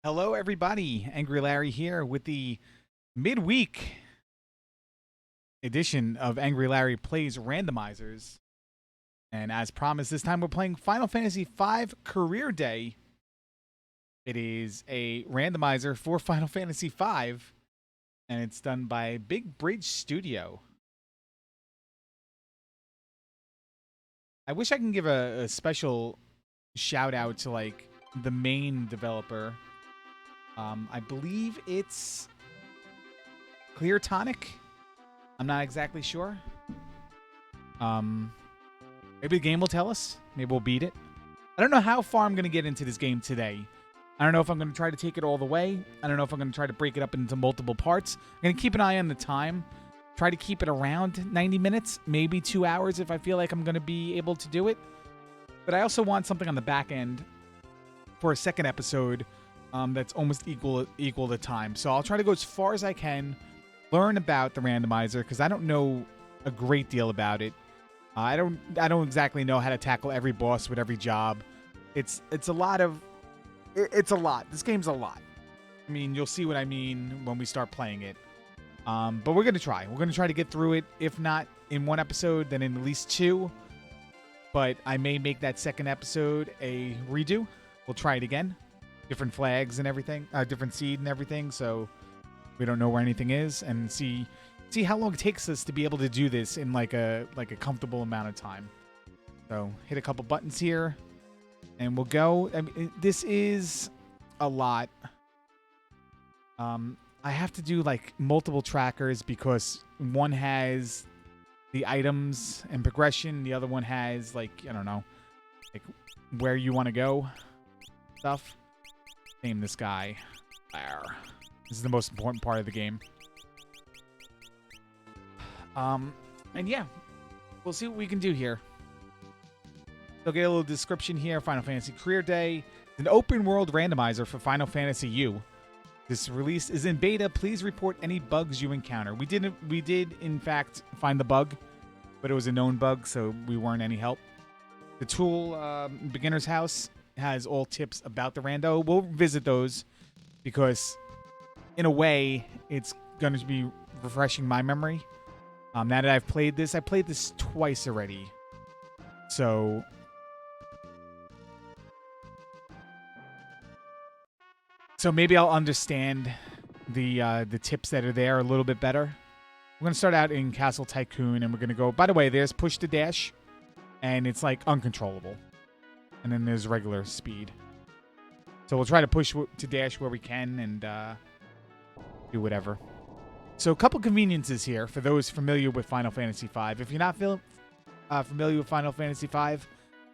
Hello, everybody. AngryLarry here with the midweek edition of AngryLarry Plays Randomizers. And as promised, this time we're playing Final Fantasy V Career Day. It is a randomizer for Final Fantasy V, and it's done by Big Bridge Studio. I wish I can give a special shout out to the main developer. I believe it's Clear Tonic. I'm not exactly sure. Maybe the game will tell us. Maybe we'll beat it. I don't know how far I'm going to get into this game today. I don't know if I'm going to try to take it all the way. I don't know if I'm going to try to break it up into multiple parts. I'm going to keep an eye on the time. Try to keep it around 90 minutes, maybe 2 hours if I feel like I'm going to be able to do it. But I also want something on the back end for a second episode that's almost equal to time. So I'll try to go as far as I can, learn about the randomizer, because I don't know a great deal about it. I don't exactly know how to tackle every boss with every job. It's a lot. This game's a lot. I mean, you'll see what I mean when we start playing it. But we're gonna try. We're gonna try to get through it. If not in one episode, then in at least two. But I may make that second episode a redo. We'll try it again. Different flags and everything. Different seed and everything. So we don't know where anything is, and see how long it takes us to be able to do this in like a comfortable amount of time. So hit a couple buttons here, and we'll go. I mean, this is a lot. I have to do like multiple trackers because one has the items and progression, the other one has like, I don't know, like where you want to go stuff. Name this guy. There. This is the most important part of the game. And yeah, we'll see what we can do here. They'll get a little description here. Final Fantasy Career Day, an open world randomizer for Final Fantasy U. This release is in beta. Please report any bugs you encounter. We did in fact find the bug, but it was a known bug, so we weren't any help. The tool beginner's house has all tips about the rando. We'll visit those because in a way it's going to be refreshing my memory. Now that I've played this, I played this twice already. So maybe I'll understand the tips that are there a little bit better. We're going to start out in Castle Tycoon, and we're going to go, by the way, there's push to dash, and it's like uncontrollable. And then there's regular speed. So we'll try to push to dash where we can and do whatever. So a couple conveniences here for those familiar with Final Fantasy V. If you're not familiar with Final Fantasy V, I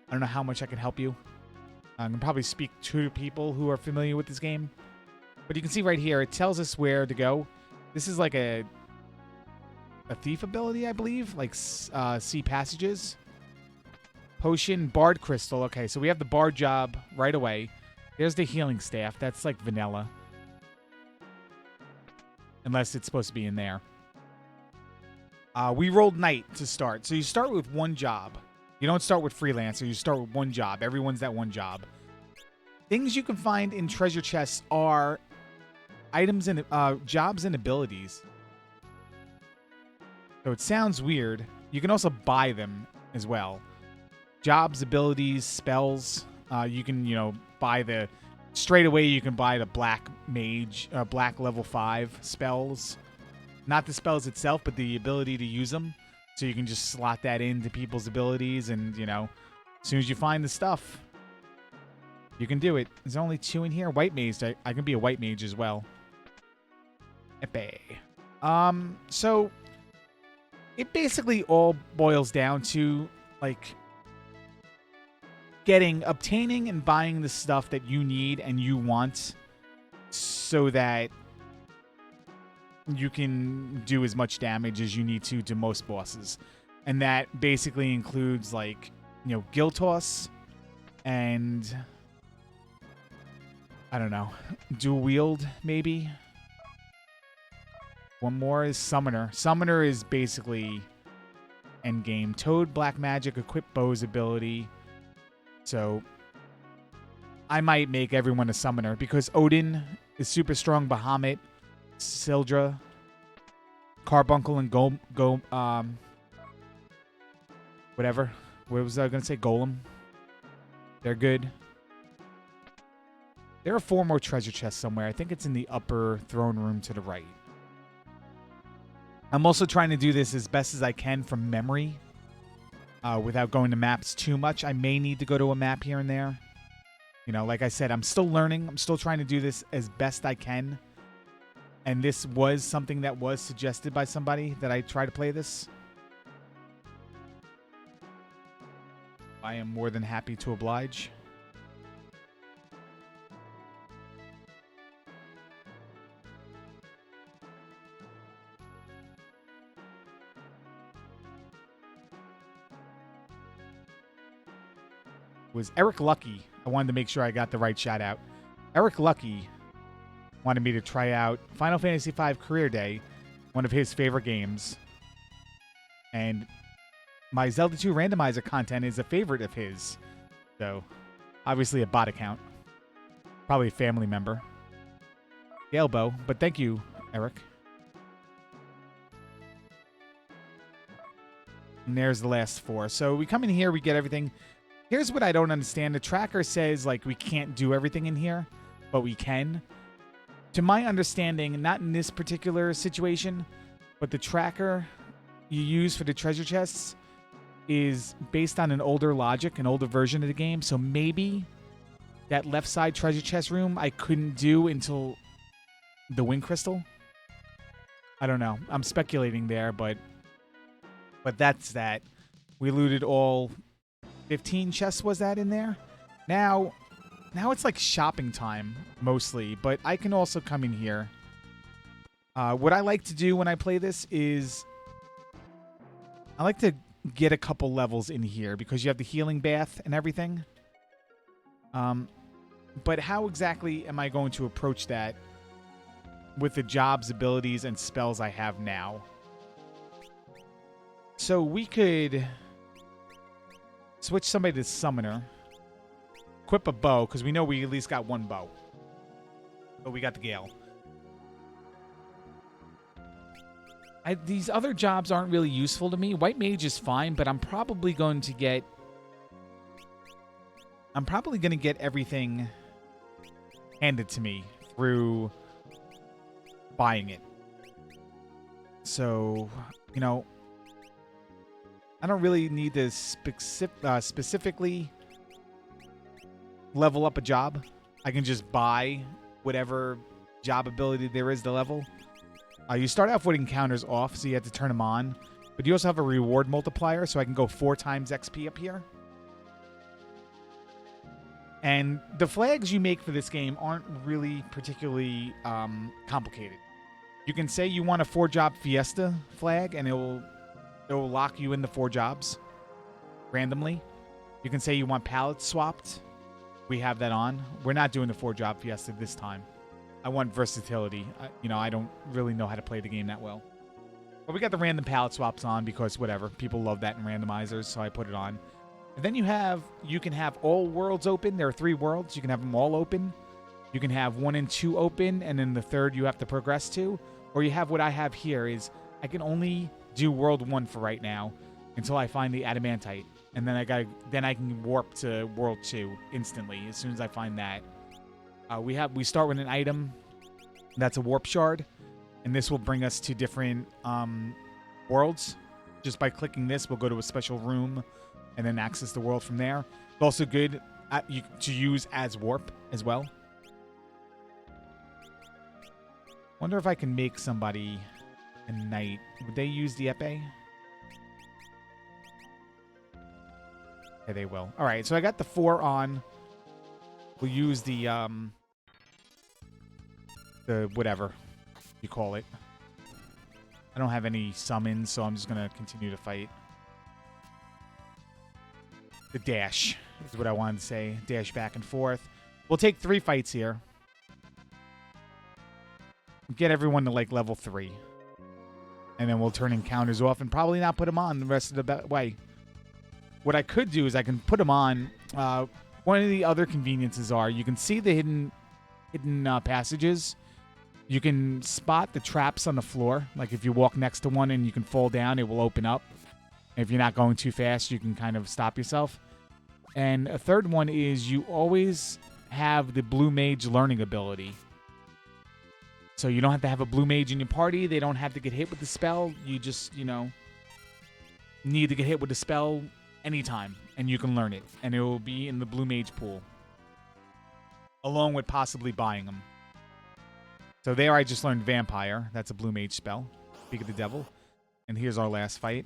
don't know how much I can help you. I can probably speak to people who are familiar with this game. But you can see right here, it tells us where to go. This is like a thief ability, I believe. Like see passages. Potion, Bard Crystal. Okay, so we have the Bard job right away. There's the healing staff. That's like vanilla. Unless it's supposed to be in there. We rolled Knight to start. So you start with one job. You don't start with Freelancer. You start with one job. Everyone's that one job. Things you can find in treasure chests are items and jobs and abilities. So it sounds weird. You can also buy them as well. Jobs, abilities, spells. You can, buy the... Straight away, you can buy the Black Mage, Black level 5 spells. Not the spells itself, but the ability to use them. So you can just slot that into people's abilities, and, as soon as you find the stuff, you can do it. There's only 2 in here. White Mage, I can be a White Mage as well. Epe. So, it basically all boils down to, obtaining and buying the stuff that you need and you want so that you can do as much damage as you need to most bosses. And that basically includes Guild Toss and I don't know, dual wield maybe. One more is Summoner. Summoner is basically endgame. Toad, Black Magic, equip Bow's ability. So I might make everyone a summoner because Odin is super strong. Bahamut, Sildra, Carbuncle, and whatever. What was I gonna say? Golem. They're good. There are 4 more treasure chests somewhere. I think it's in the upper throne room to the right. I'm also trying to do this as best as I can from memory without going to maps too much. I may need to go to a map here and there. You know, like I said, I'm still learning. I'm still trying to do this as best I can. And this was something that was suggested by somebody that I try to play this. I am more than happy to oblige. Was Eric Lucky. I wanted to make sure I got the right shout out. Eric Lucky wanted me to try out Final Fantasy V Career Day, one of his favorite games. And my Zelda 2 Randomizer content is a favorite of his. So, obviously a bot account. Probably a family member. Elbow, but thank you, Eric. And there's the last 4. So we come in here, we get everything. Here's what I don't understand. The tracker says, like, we can't do everything in here, but we can. To my understanding, not in this particular situation, but the tracker you use for the treasure chests is based on an older logic, an older version of the game. So maybe that left side treasure chest room I couldn't do until the wind crystal. I don't know. I'm speculating there, but that's that. We looted all 15 chests, was that in there? Now it's like shopping time, mostly, but I can also come in here. What I like to do when I play this is I like to get a couple levels in here because you have the healing bath and everything. But how exactly am I going to approach that with the jobs, abilities, and spells I have now? So we could switch somebody to summoner. Equip a bow, because we know we at least got 1 bow. But we got the Gale. These other jobs aren't really useful to me. White Mage is fine, but I'm probably going to get everything handed to me through buying it. So, you know, I don't really need to specifically level up a job. I can just buy whatever job ability there is to level. You start off with encounters off, so you have to turn them on. But you also have a reward multiplier, so I can go 4 times XP up here. And the flags you make for this game aren't really particularly complicated. You can say you want a 4-job Fiesta flag, and it will lock you in the 4 jobs randomly. You can say you want pallets swapped. We have that on. We're not doing the 4-job Fiesta this time. I want versatility. I don't really know how to play the game that well. But we got the random pallet swaps on because whatever. People love that in randomizers, so I put it on. And then you can have all worlds open. There are 3 worlds. You can have them all open. You can have 1 and 2 open, and then the 3rd you have to progress to. Or you have what I have here is I can only do world 1 for right now until I find the adamantite. And then I can warp to world 2 instantly as soon as I find that. We start with an item that's a warp shard, and this will bring us to different worlds. Just by clicking this, we'll go to a special room and then access the world from there. It's also good to use as warp as well. Wonder if I can make somebody a knight. Would they use the epee? Okay, they will. All right, so I got the 4 on. We'll use the whatever you call it. I don't have any summons, so I'm just going to continue to fight. The dash is what I wanted to say. Dash back and forth. We'll take 3 fights here. Get everyone to, like, level 3. And then we'll turn encounters off and probably not put them on the rest of the way. What I could do is I can put them on One of the other conveniences are you can see the hidden passages. You can spot the traps on the floor. Like if you walk next to one and you can fall down, it will open up. If you're not going too fast, you can kind of stop yourself. And a third one is you always have the Blue Mage learning ability. So you don't have to have a Blue Mage in your party. They don't have to get hit with the spell. You just, need to get hit with the spell anytime, and you can learn it. And it will be in the Blue Mage pool, along with possibly buying them. So there I just learned Vampire. That's a Blue Mage spell. Speak of the Devil. And here's our last fight.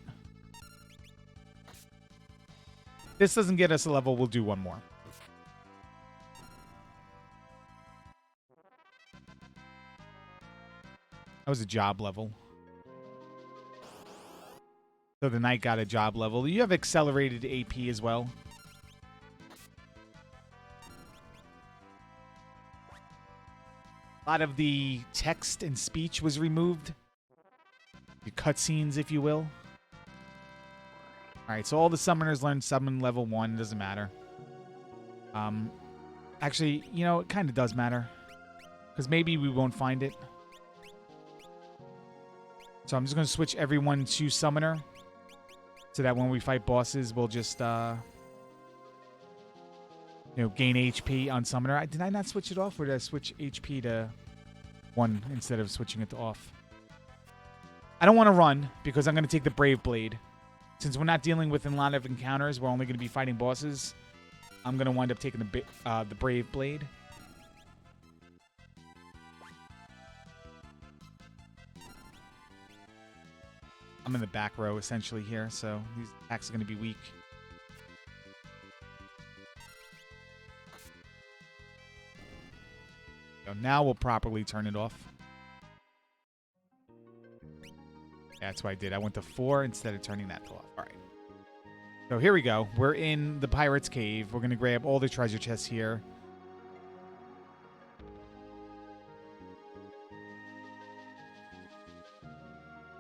This doesn't get us a level. We'll do one more. That was a job level. So the knight got a job level. You have accelerated AP as well. A lot of the text and speech was removed. The cutscenes, if you will. Alright, so all the summoners learned summon level 1. Doesn't matter. Actually, it kind of does matter. Because maybe we won't find it. So I'm just going to switch everyone to summoner. So that when we fight bosses, we'll just, gain HP on summoner. Did I not switch it off? Or did I switch HP to 1 instead of switching it to off? I don't want to run because I'm going to take the Brave Blade. Since we're not dealing with a lot of encounters, we're only going to be fighting bosses. I'm going to wind up taking the Brave Blade. I'm in the back row, essentially, here, so these attacks are going to be weak. So now we'll properly turn it off. Yeah, that's what I did. I went to 4 instead of turning that off. All right. So here we go. We're in the Pirate's Cave. We're going to grab all the treasure chests here.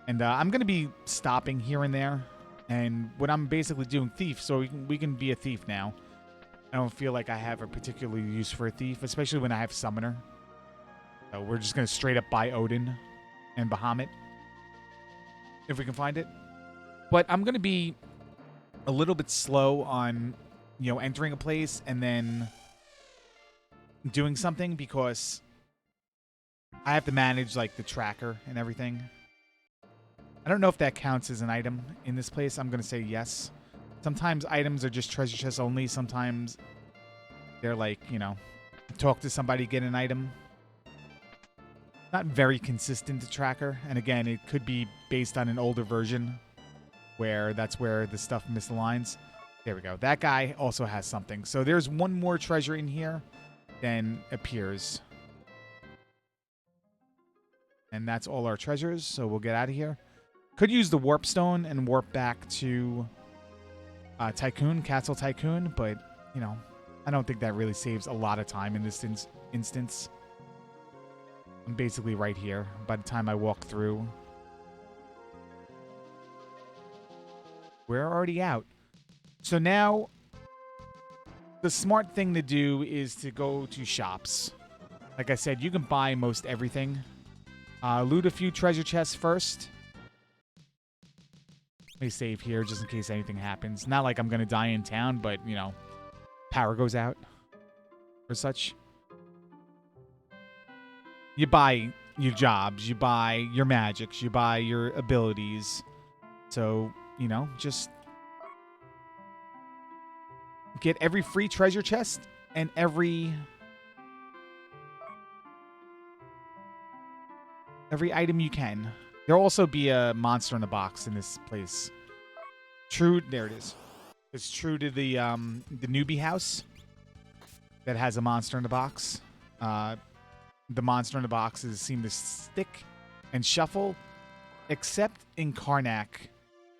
And I'm going to be stopping here and there. And what I'm basically doing, thief, so we can be a thief now. I don't feel like I have a particular use for a thief, especially when I have summoner. So we're just going to straight up buy Odin and Bahamut, if we can find it. But I'm going to be a little bit slow on, entering a place and then doing something because I have to manage, like, the tracker and everything. I don't know if that counts as an item in this place. I'm going to say yes. Sometimes items are just treasure chests only. Sometimes they're like, talk to somebody, get an item. Not very consistent to tracker. And again, it could be based on an older version where that's where the stuff misaligns. There we go. That guy also has something. So there's one more treasure in here than appears. And that's all our treasures. So we'll get out of here. Could use the warp stone and warp back to Tycoon, Castle Tycoon, but, I don't think that really saves a lot of time in this instance. I'm basically right here by the time I walk through. We're already out. So now, the smart thing to do is to go to shops. Like I said, you can buy most everything. Loot a few treasure chests first. Let me save here just in case anything happens. Not like I'm going to die in town, but, power goes out or such. You buy your jobs. You buy your magics. You buy your abilities. So, just get every free treasure chest and every item you can. There'll also be a monster in the box in this place. True, there it is. It's true to the newbie house that has a monster in the box. The monster in the boxes seem to stick and shuffle, except in Karnak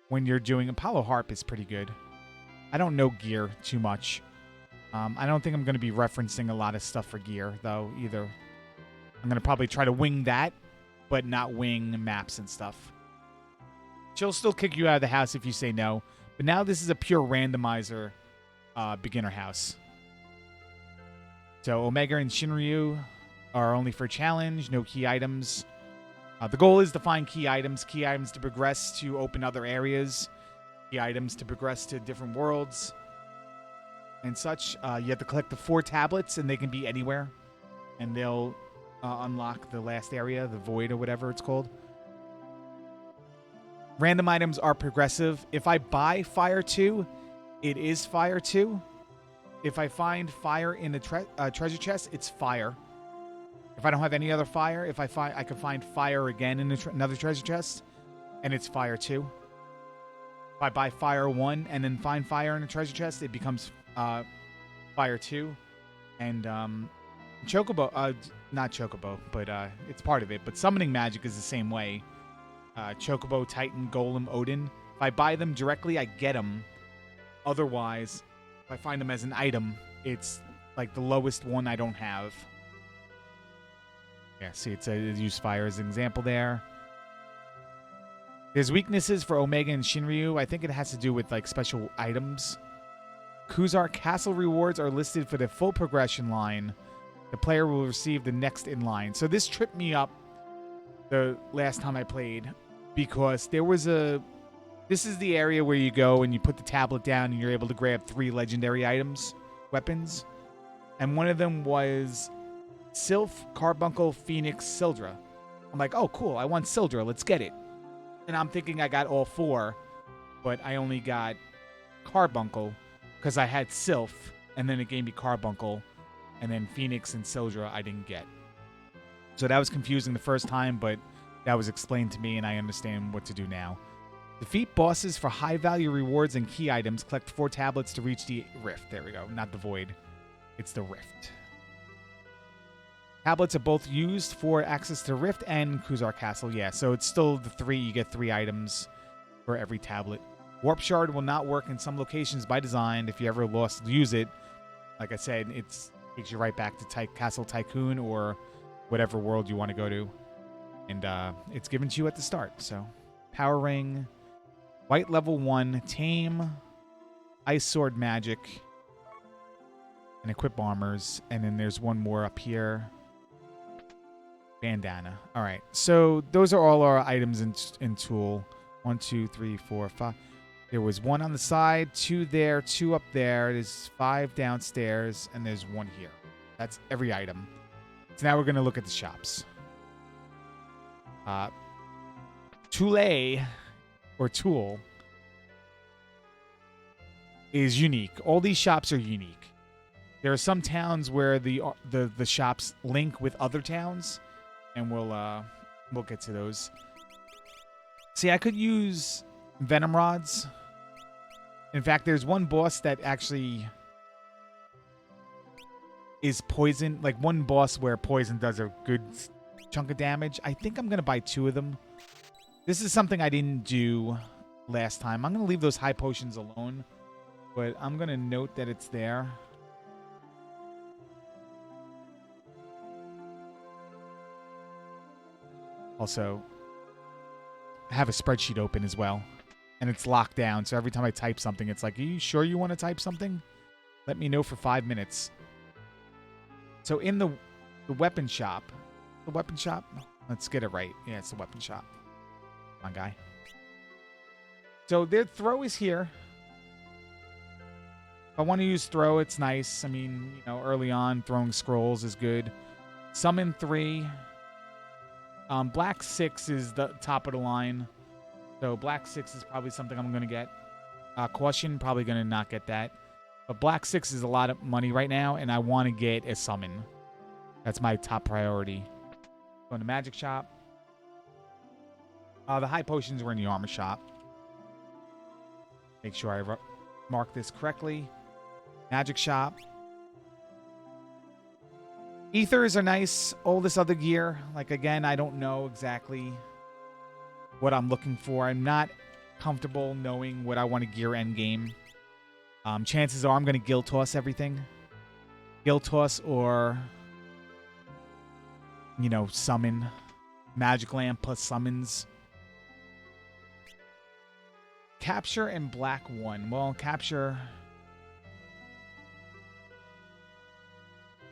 when you're doing Apollo Harp is pretty good. I don't know gear too much. I don't think I'm going to be referencing a lot of stuff for gear, though, either. I'm going to probably try to wing that, but not wing maps and stuff. She'll still kick you out of the house if you say no. But now this is a pure randomizer beginner house. So Omega and Shinryu are only for challenge, no key items. The goal is to find key items to progress to open other areas, key items to progress to different worlds and such. You have to collect the 4 tablets, and they can be anywhere, and they'll unlock the last area, the void or whatever it's called. Random items are progressive. If I buy Fire 2, it is Fire 2. If I find fire in the treasure chest, it's fire. If I don't have any other fire, I can find fire again in another treasure chest, and it's Fire 2. If I buy Fire 1 and then find fire in a treasure chest, it becomes Fire 2. And Chocobo, not Chocobo, but it's part of it. But summoning magic is the same way. Chocobo, Titan, Golem, Odin. If I buy them directly, I get them. Otherwise, if I find them as an item, it's like the lowest one I don't have. Yeah, see, it use fire as an example there. There's weaknesses for Omega and Shinryu. I think it has to do with like special items. Kuzar Castle rewards are listed for the full progression line. The player will receive the next in line. So this tripped me up the last time I played because there was this is the area where you go and you put the tablet down and you're able to grab 3 legendary items, weapons. And one of them was Sylph, Carbuncle, Phoenix, Sildra. I'm like, oh, cool. I want Sildra. Let's get it. And I'm thinking I got all 4, but I only got Carbuncle because I had Sylph, and then it gave me Carbuncle, and then Phoenix and Sildra I didn't get. So that was confusing the first time, but that was explained to me, and I understand what to do now. Defeat bosses for high-value rewards and key items. Collect 4 tablets to reach the Rift. There we go. Not the Void. It's the Rift. Tablets are both used for access to Rift and Kuzar Castle. Yeah, so it's still the 3. You get 3 items for every tablet. Warp Shard will not work in some locations by design. If you ever use it, like I said, it takes you right back to Castle Tycoon or whatever world you want to go to. And it's given to you at the start. So, Power Ring, White Level 1, Tame, Ice Sword Magic, and Equip Armors. And then there's one more up here. Bandana. All right. So those are all our items in tool. 1, 2, 3, 4, 5. There was 1 on the side, 2 there, 2 up there. There's 5 downstairs, and there's 1 here. That's every item. So now we're going to look at the shops. Tool is unique. All these shops are unique. There are some towns where the shops link with other towns, and we'll get to those. See, I could use Venom Rods. In fact, there's one boss that actually is poison. Like one boss where poison does a good chunk of damage. I think I'm going to buy 2 of them. This is something I didn't do last time. I'm going to leave those high potions alone, but I'm going to note that it's there. Also, I have a spreadsheet open as well, and it's locked down. So every time I type something, it's like, are you sure you want to type something? Let me know for 5 minutes. So in the weapon shop, let's get it right. Yeah, it's the weapon shop. Come on, guy. So their throw is here. If I want to use throw, it's nice. I mean, early on, throwing scrolls is good. Summon 3. Black 6 is the top of the line. So Black 6 is probably something I'm going to get. Caution, probably going to not get that. But Black 6 is a lot of money right now, and I want to get a summon. That's my top priority. Go in the magic shop. The high potions were in the armor shop. Make sure I mark this correctly. Magic shop. Ethers are nice. All this other gear. Like, again, I don't know exactly what I'm looking for. I'm not comfortable knowing what I want to gear end game. Chances are I'm going to Guild Toss everything. Guild Toss or, summon. Magic Lamp plus summons. Capture and Black 1. Well, Capture...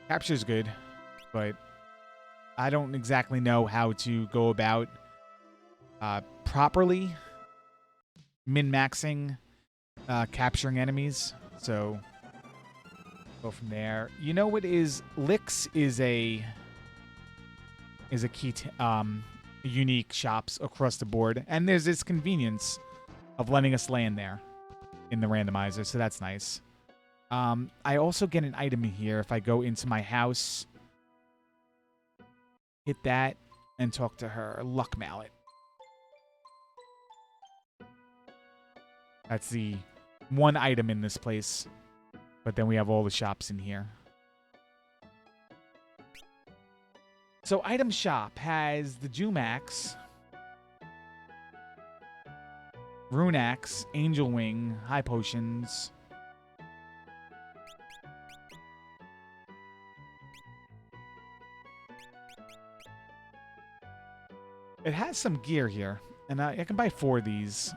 Capture's good, but I don't exactly know how to go about properly min-maxing capturing enemies. So go from there. You know what is Licks is a key unique shops across the board, and there's this convenience of letting us land there in the randomizer, so that's nice. I also get an item in here if I go into my house, hit that, and talk to her. Luck Mallet. That's the one item in this place, but then we have all the shops in here. So item shop has the Jumax, Rune Axe, Angel Wing, High Potions. It has some gear here, and I can buy 4 of these.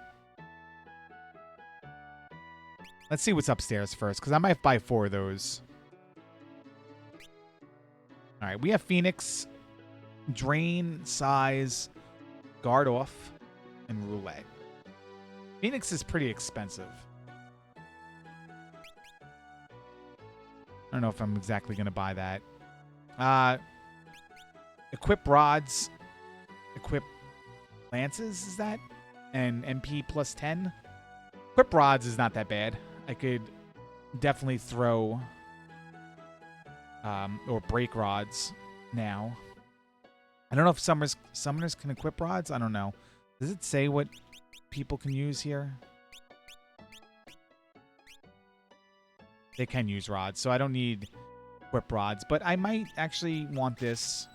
Let's see what's upstairs first, because I might buy 4 of those. All right, we have Phoenix, Drain, Size, Guard Off, and Roulette. Phoenix is pretty expensive. I don't know if I'm exactly going to buy that. Equip Rods, Equip Lances, is that? And MP plus 10. Equip Rods is not that bad. I could definitely throw or break rods now. I don't know if summoners can equip rods. I don't know. Does it say what people can use here? They can use rods, so I don't need equip rods. But I might actually want this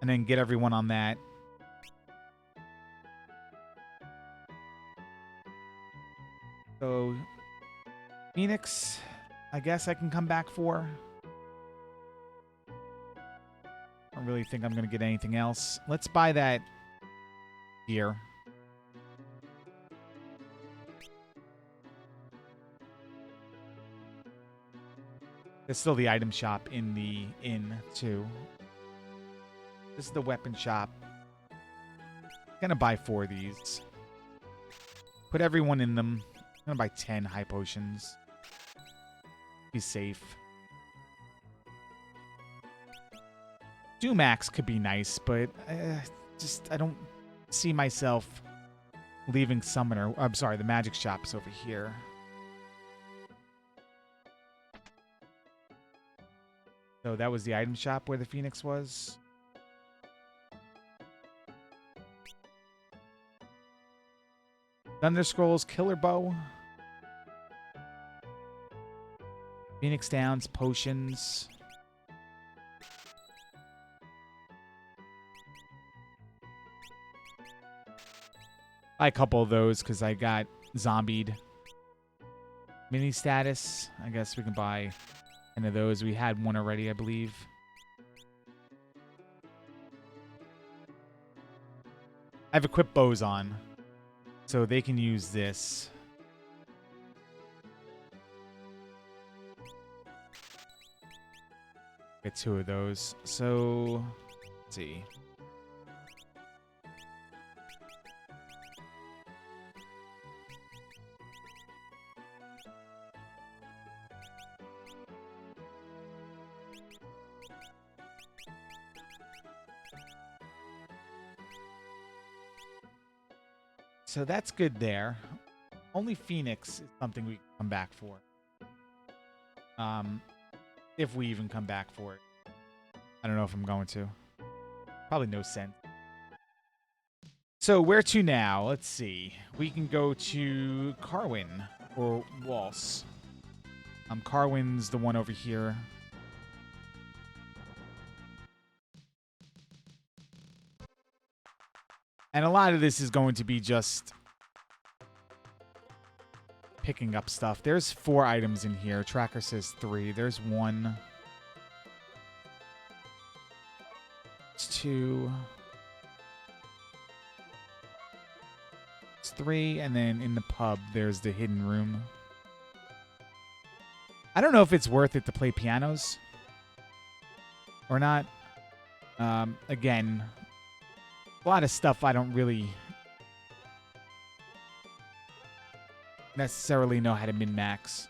and then get everyone on that. So Phoenix, I guess I can come back for. I don't really think I'm going to get anything else. Let's buy that gear. There's still the item shop in the inn, too. This is the weapon shop. I'm going to buy 4 of these. Put everyone in them. I'm going to buy 10 high potions. Be safe. Dumax could be nice, but I don't see myself leaving Summoner. I'm sorry, the magic shop's over here. So that was the item shop where the Phoenix was. Thunder Scrolls, Killer Bow. Phoenix Downs, Potions. Buy a couple of those because I got zombied. Mini status. I guess we can buy 10 of those. We had one already, I believe. I've equipped bows on, so they can use this. Get 2 of those. So, let's see. So that's good there. Only Phoenix is something we can come back for. If we even come back for it. I don't know if I'm going to. Probably no sense. So where to now? Let's see. We can go to Carwin or Waltz. Carwin's the one over here. And a lot of this is going to be just picking up stuff. There's 4 items in here. Tracker says 3. There's 1. It's 2. It's 3. And then in the pub, there's the hidden room. I don't know if it's worth it to play pianos. or not. Again, a lot of stuff I don't really necessarily know how to min-max.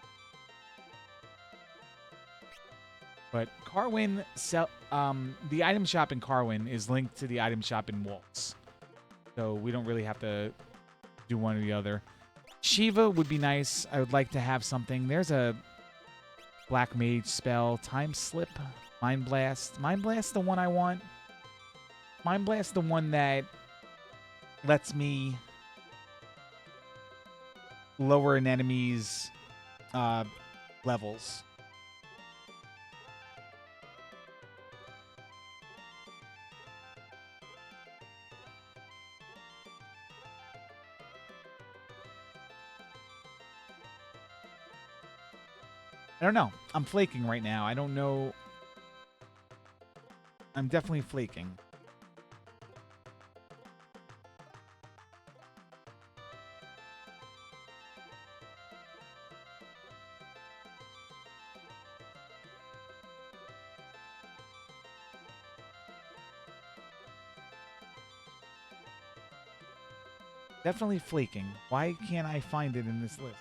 But Carwin, the item shop in Carwin is linked to the item shop in Waltz. So we don't really have to do one or the other. Shiva would be nice. I would like to have something. There's a Black Mage spell. Time Slip. Mind Blast. Mind Blast the one I want. Mind Blast the one that lets me lower an enemy's levels. I don't know. I'm flaking right now. I don't know. I'm definitely flaking. Definitely flaking. Why can't I find it in this list?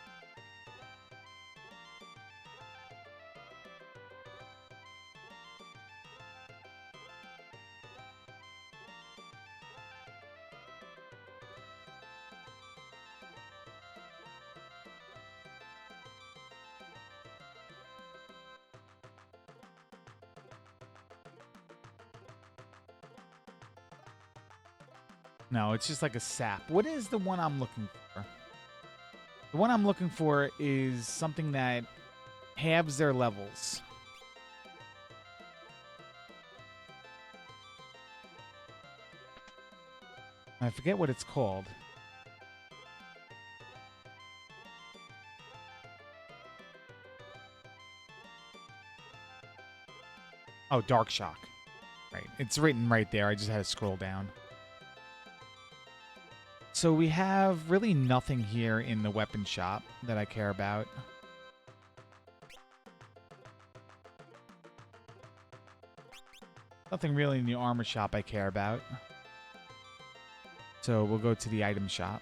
No, it's just like a sap. What is the one I'm looking for? The one I'm looking for is something that halves their levels. I forget what it's called. Oh, Dark Shock. Right. It's written right there. I just had to scroll down. So we have really nothing here in the weapon shop that I care about. Nothing really in the armor shop I care about. So we'll go to the item shop.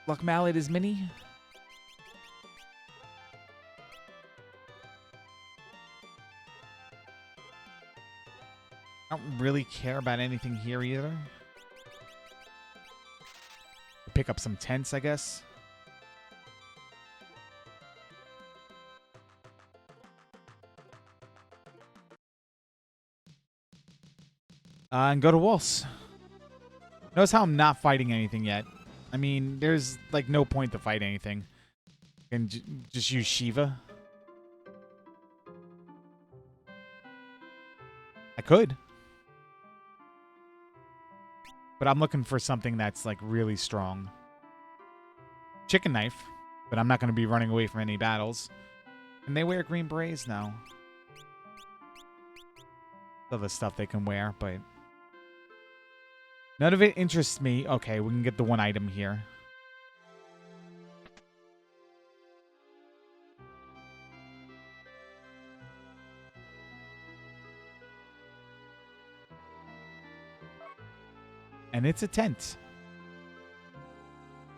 Luck Mallet is mini. I don't really care about anything here either. Pick up some tents, I guess. And go to Waltz. Notice how I'm not fighting anything yet. I mean, there's like no point to fight anything. And just use Shiva. I could. But I'm looking for something that's like really strong. Chicken Knife. But I'm not going to be running away from any battles. Can they wear green berets? No. Other stuff they can wear, but none of it interests me. Okay, we can get the one item here. And it's a tent.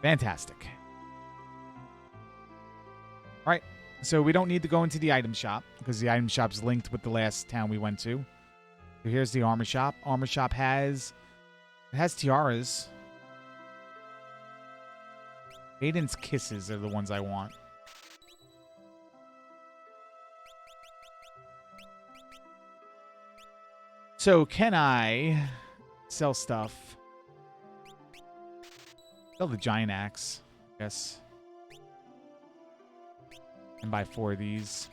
Fantastic. All right, so we don't need to go into the item shop because the item shop's linked with the last town we went to. So here's the armor shop. Armor shop has tiaras. Maiden's Kisses are the ones I want. So can I sell stuff? Sell the giant axe, I guess. And buy 4 of these.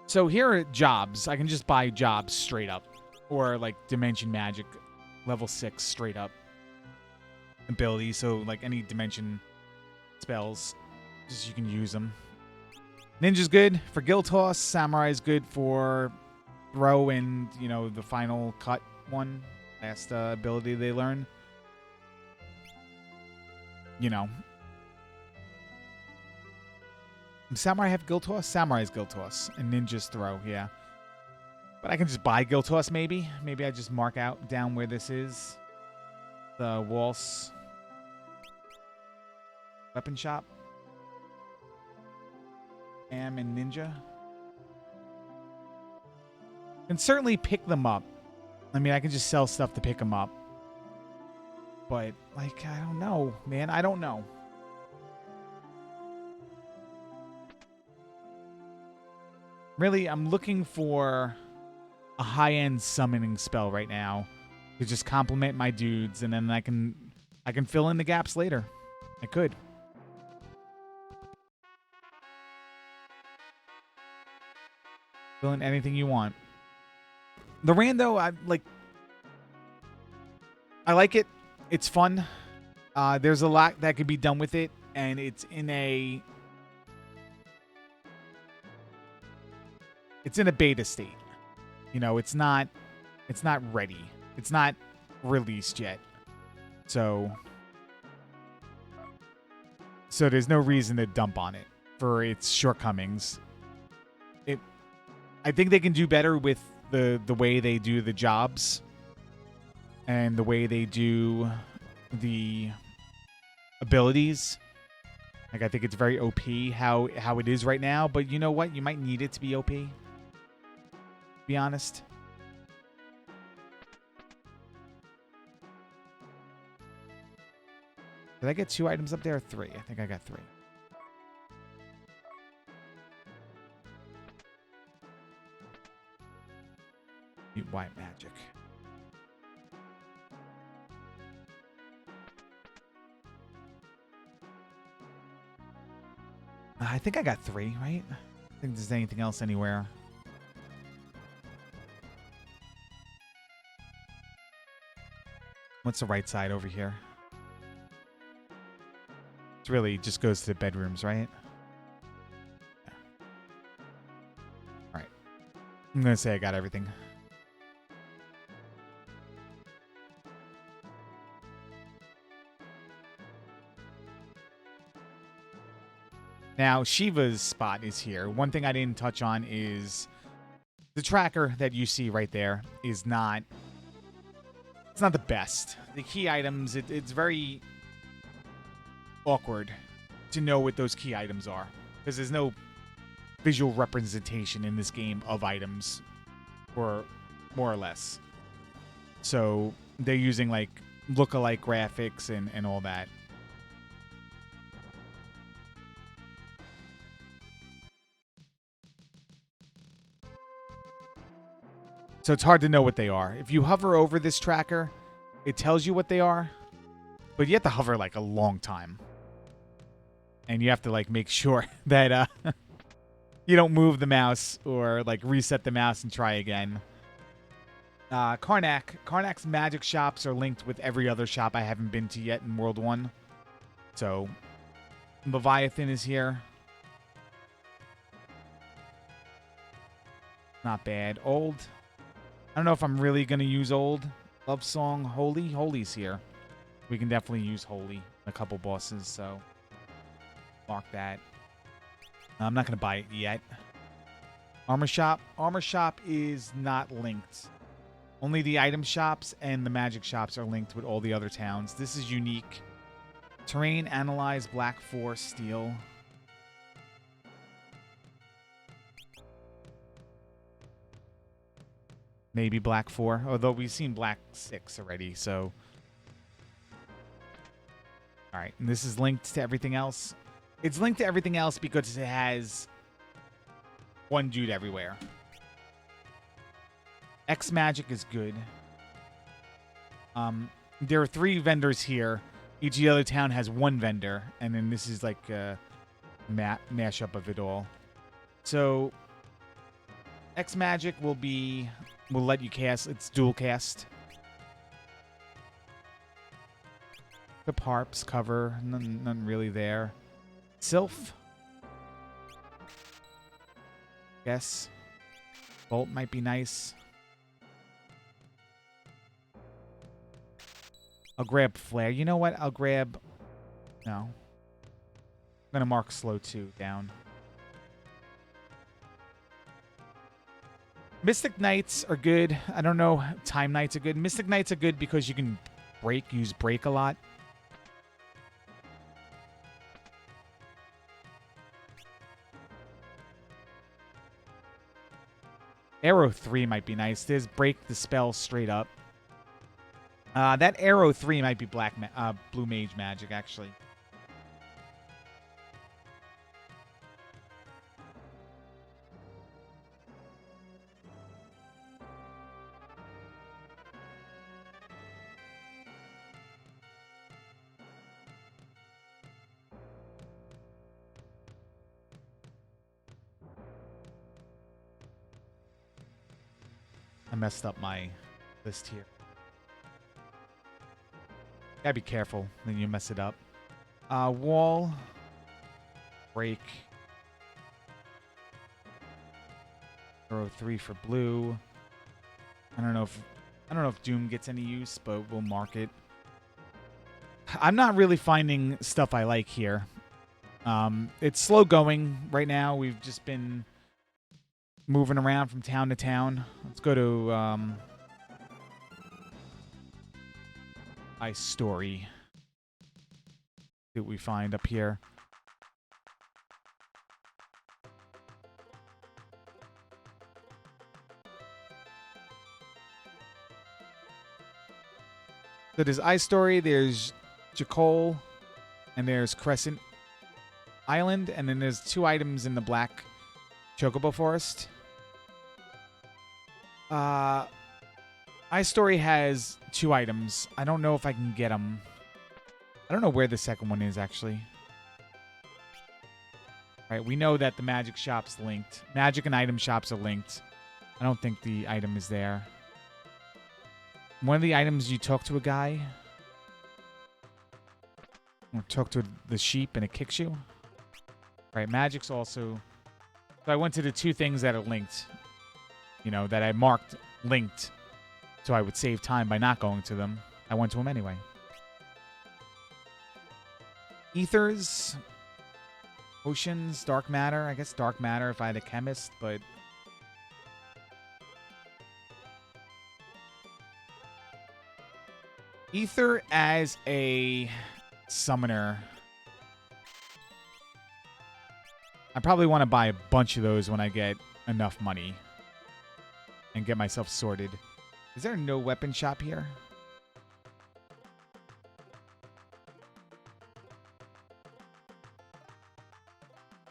So here are jobs. I can just buy jobs straight up. Or like Dimension Magic, level 6 straight up ability. So like any dimension spells, just you can use them. Ninja's good for guild toss. Samurai's good for throw and, you know, the final cut one. Last ability they learn. You know. Samurai have guild toss? Samurai's guild toss. And Ninja's throw, yeah. But I can just buy guild toss maybe. Maybe I just mark out down where this is. The waltz. Weapon shop. Am and Ninja. Can certainly pick them up. I mean, I can just sell stuff to pick them up. But, like, I don't know, man. I don't know. Really, I'm looking for a high-end summoning spell right now to just complement my dudes, and then I can fill in the gaps later. I could. Fill in anything you want. The rando, I like it. It's fun. There's a lot that could be done with it, and it's in a beta state. You know, it's not ready. It's not released yet. So there's no reason to dump on it for its shortcomings. I think they can do better with the way they do the jobs and the way they do the abilities. Like, I think it's very OP how it is right now, but you know what? You might need it to be OP. To be honest. Did I get 2 items up there or 3? I think I got 3. White magic. I think I got 3, right? I think there's anything else anywhere. What's the right side over here? It really just goes to the bedrooms, right? Yeah. All right. I'm going to say I got everything. Now, Shiva's spot is here. One thing I didn't touch on is the tracker that you see right there is not... It's not the best. The key items, it's very awkward to know what those key items are. Because there's no visual representation in this game of items, or more or less. So they're using, like, look-alike graphics and all that. So it's hard to know what they are. If you hover over this tracker, it tells you what they are. But you have to hover like a long time. And you have to like make sure that you don't move the mouse or like reset the mouse and try again. Karnak's magic shops are linked with every other shop I haven't been to yet in World 1. So Leviathan is here. Not bad. Old. I don't know if I'm really going to use old. Love Song, Holy. Holy's here. We can definitely use Holy. A couple bosses, so mark that. I'm not going to buy it yet. Armor Shop. Armor Shop is not linked. Only the item shops and the magic shops are linked with all the other towns. This is unique. Terrain, Analyze, Black Force, Steel. Maybe Black 4, although we've seen Black 6 already, so... Alright, and this is linked to everything else. It's linked to everything else because it has one dude everywhere. X Magic is good. There are 3 vendors here. Each of the other town has 1 vendor, and then this is like a mashup of it all. So, X Magic will let you cast. It's dual cast. The harps cover. None really there. Sylph. Guess. Bolt might be nice. I'll grab Flare. You know what? I'll grab... No. I'm going to mark Slow 2 down. Mystic Knights are good. I don't know. Time Knights are good. Mystic Knights are good because you can use break a lot. Arrow 3 might be nice. There's break the spell straight up. That Arrow 3 might be blue mage magic, actually. I messed up my list here. Gotta be careful, then you mess it up. Wall. Break. Arrow 3 for blue. I don't know if Doom gets any use, but we'll mark it. I'm not really finding stuff I like here. It's slow going right now. We've just been moving around from town to town. Let's go to Ice Story. See what we find up here. So there's Ice Story, there's Jacole, and there's Crescent Island, and then there's 2 items in the Black Chocobo Forest. Ice Story has 2 items. I don't know if I can get them. I don't know where the second one is, actually. All right, we know that the magic shop's linked. Magic and item shops are linked. I don't think the item is there. One of the items, you talk to a guy. Or talk to the sheep and it kicks you. All right, magic's also... So I went to the 2 things that are linked. You know, that I marked linked. So I would save time by not going to them. I went to them anyway. Ethers. Oceans. Dark matter. I guess dark matter if I had a chemist, but... Ether as a summoner. I probably want to buy a bunch of those when I get enough money. And get myself sorted. Is there no weapon shop here?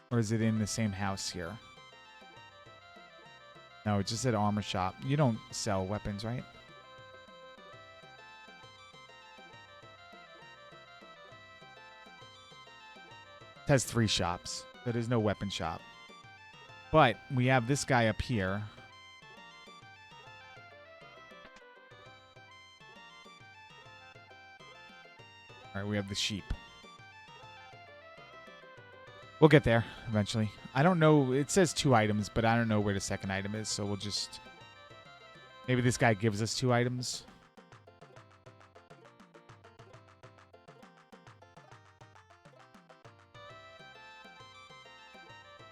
Or is it in the same house here? No, it just said armor shop. You don't sell weapons, right? It has 3 shops. So there's no weapon shop. But we have this guy up here. All right, we have the sheep. We'll get there eventually. I don't know. It says 2 items, but I don't know where the second item is. So we'll just... Maybe this guy gives us 2 items.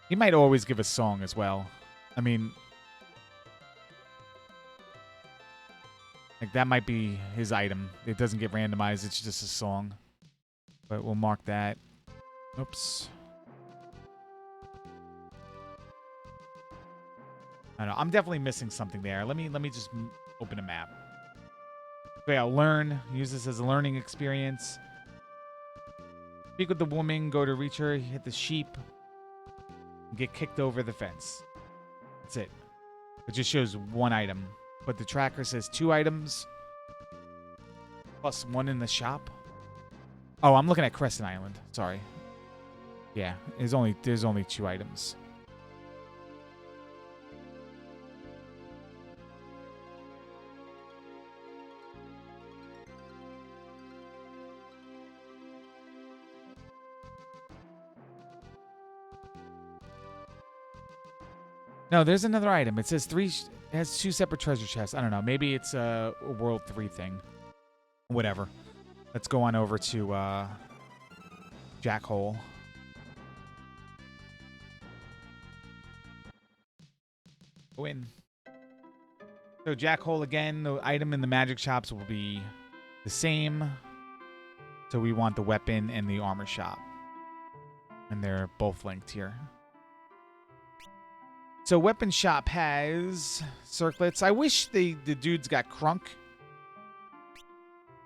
He might always give a song as well. I mean... Like, that might be his item. It doesn't get randomized. It's just a song. But we'll mark that. Oops. I don't know. I'm definitely missing something there. Let me just open a map. Okay, I'll learn. Use this as a learning experience. Speak with the woman. Go to reach her. Hit the sheep. And get kicked over the fence. That's it. It just shows 1 item. But the tracker says 2 items. Plus 1 in the shop. Oh, I'm looking at Crescent Island. Sorry. Yeah, there's only 2 items. No, there's another item. It says it has 2 separate treasure chests. I don't know. Maybe it's a World 3 thing. Whatever. Let's go on over to Jackhole. Go in. So Jackhole again. The item in the magic shops will be the same. So we want the weapon and the armor shop. And they're both linked here. So weapon shop has circlets. I wish the dudes got crunk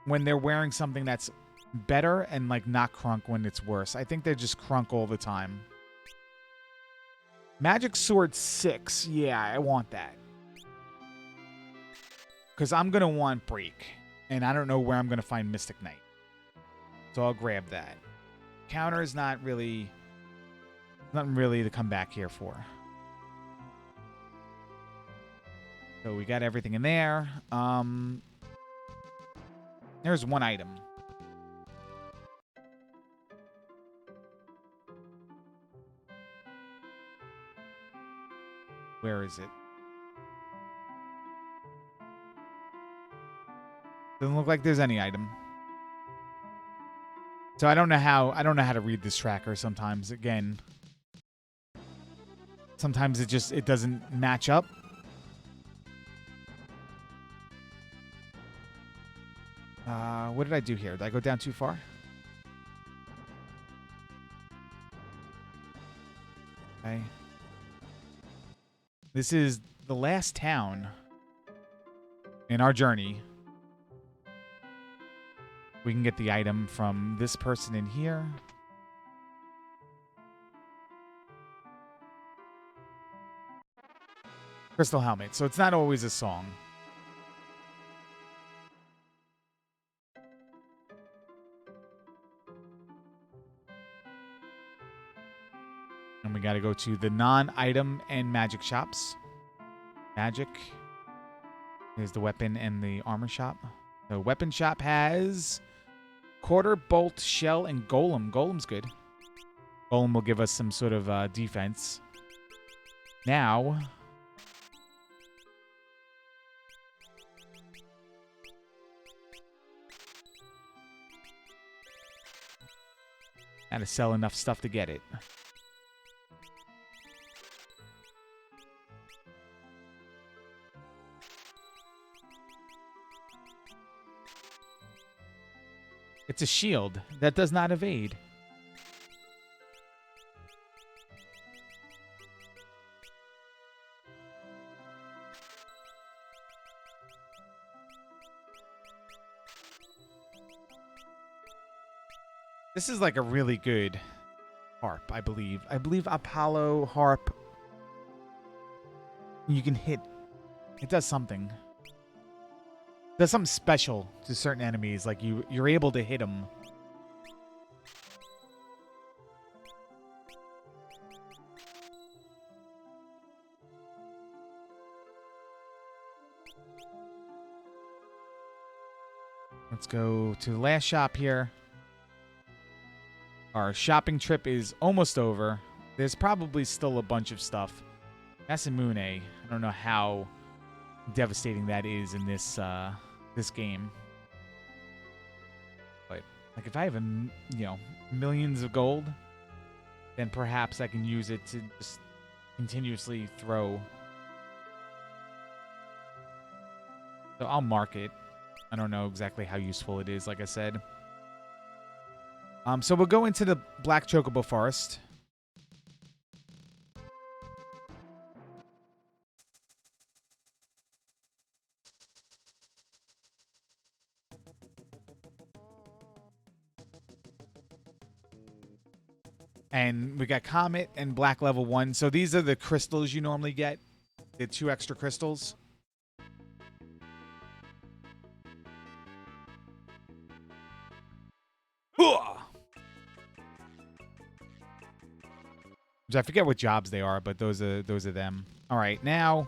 when they're wearing something that's better and like not crunk when it's worse. I think they're just crunk all the time. Magic sword 6. Yeah, I want that. Because I'm going to want break. And I don't know where I'm going to find Mystic Knight. So I'll grab that. Counter is not really... nothing really to come back here for. So we got everything in there. There's one item. Where is it? Doesn't look like there's any item. So I don't know how to read this tracker sometimes. Again, sometimes it doesn't match up. What did I do here? Did I go down too far? Okay. This is the last town in our journey. We can get the item from this person in here. Crystal helmet. So it's not always a song. And we got to go to the non-item and magic shops. Magic. There's the weapon and the armor shop. The weapon shop has quarter, bolt, shell, and golem. Golem's good. Golem will give us some sort of defense. Now... got to sell enough stuff to get it. It's a shield that does not evade. This is like a really good harp, I believe. I believe Apollo harp. You can hit. It does something. It does something special to certain enemies. Like you're able to hit them. Let's go to the last shop here. Our shopping trip is almost over. There's probably still a bunch of stuff. Masamune. I don't know how devastating that is in this this game. But like if I have millions of gold, then perhaps I can use it to just continuously throw. So I'll mark it. I don't know exactly how useful it is, like I said. So we'll go into the Black Chocobo Forest. And we got Comet and Black Level 1. So these are the crystals you normally get. The 2 extra crystals. I forget what jobs they are, but those are them. All right, now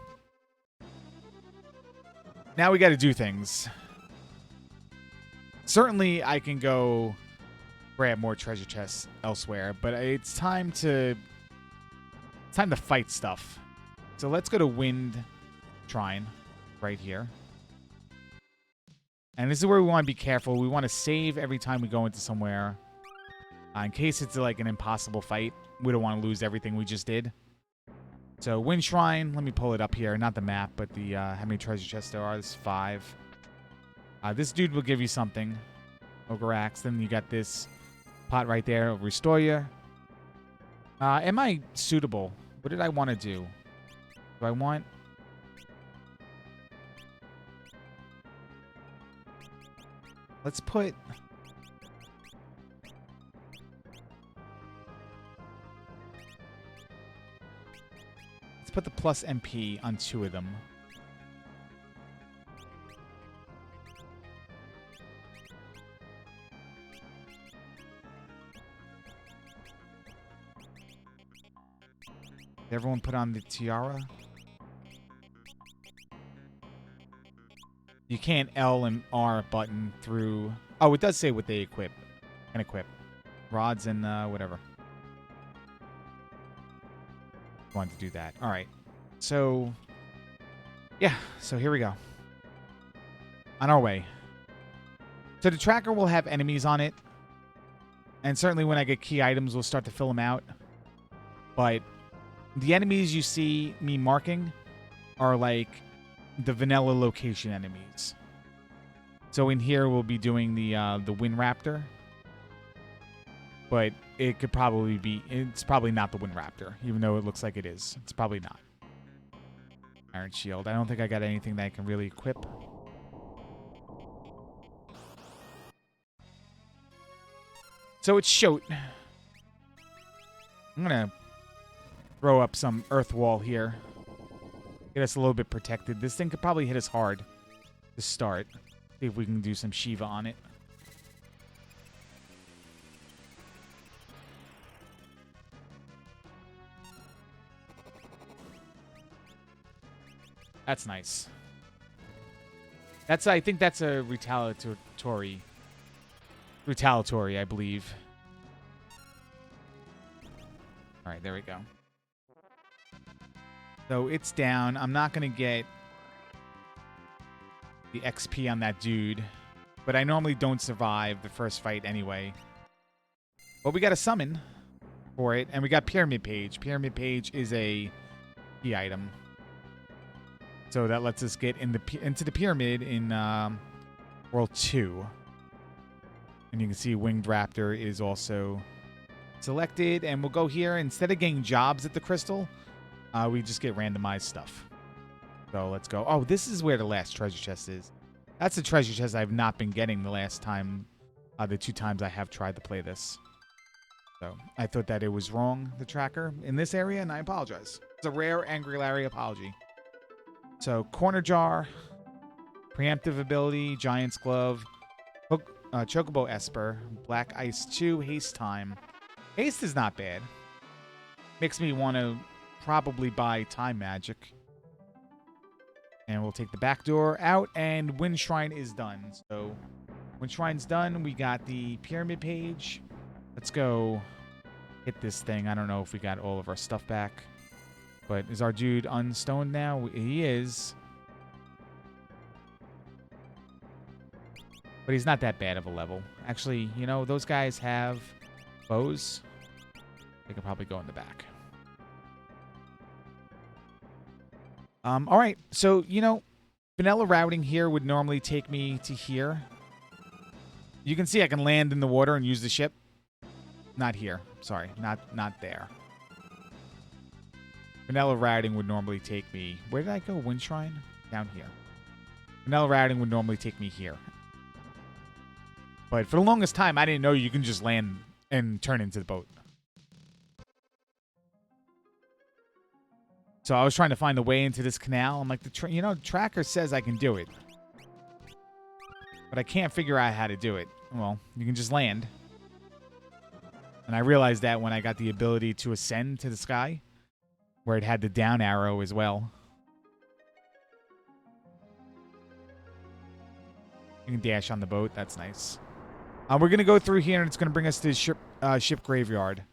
we got to do things. Certainly, I can go grab more treasure chests elsewhere, but it's time to fight stuff. So let's go to Wind Shrine right here. And this is where we want to be careful. We want to save every time we go into somewhere. In case it's like an impossible fight. We don't want to lose everything we just did. So Wind Shrine, let me pull it up here. Not the map, but the how many treasure chests there are. This is 5. This dude will give you something. Ogre Axe. Then you got this pot right there. It'll restore you. Am I suitable? What did I want to do? Do I want... Let's put... Let's put the plus MP on 2 of them. Did everyone put on the tiara? You can't L and R button through... Oh, it does say what they equip. Can equip. Rods and whatever. Wanted to do that. All right. So, yeah. So here we go. On our way. So the tracker will have enemies on it. And certainly when I get key items, we'll start to fill them out. But the enemies you see me marking are like the vanilla location enemies. So in here we'll be doing the Wind Raptor. But it could probably be... It's probably not the Wind Raptor, even though it looks like it is. It's probably not. Iron Shield. I don't think I got anything that I can really equip. So it's Shoat. I'm going to throw up some earth wall here. Get us a little bit protected. This thing could probably hit us hard to start. See if we can do some Shiva on it. That's nice. I think that's a retaliatory, I believe. All right, there we go. So it's down. I'm not going to get the XP on that dude, but I normally don't survive the first fight anyway. But we got a summon for it, and we got Pyramid Page. Pyramid Page is a key item. So that lets us get into the pyramid in World 2. And you can see Winged Raptor is also selected. And we'll go here. Instead of getting jobs at the crystal, we just get randomized stuff. So let's go. Oh, this is where the last treasure chest is. That's the treasure chest I've not been getting the last time, the 2 times I have tried to play this. So I thought that it was wrong, the tracker, in this area, and I apologize. It's a rare AngryLarry apology. So, Corner Jar, Preemptive Ability, Giant's Glove, Chocobo Esper, Black Ice 2, Haste Time. Haste is not bad. Makes me want to probably buy Time Magic. And we'll take the back door out, and Wind Shrine is done. So, Wind Shrine's done. We got the Pyramid Page. Let's go hit this thing. I don't know if we got all of our stuff back. But is our dude unstoned now? He is. But he's not that bad of a level. Actually, you know, those guys have bows. They could probably go in the back. All right. So, you know, vanilla routing here would normally take me to here. You can see I can land in the water and use the ship. Not here. Sorry. Not there. Vanilla routing would normally take me... Where did I go? Wind Shrine? Down here. Vanilla routing would normally take me here. But for the longest time, I didn't know you can just land and turn into the boat. So I was trying to find a way into this canal. I'm like, the tracker says I can do it. But I can't figure out how to do it. Well, you can just land. And I realized that when I got the ability to ascend to the sky. Where it had the down arrow as well. You can dash on the boat. That's nice. We're going to go through here, and it's going to bring us to the ship graveyard.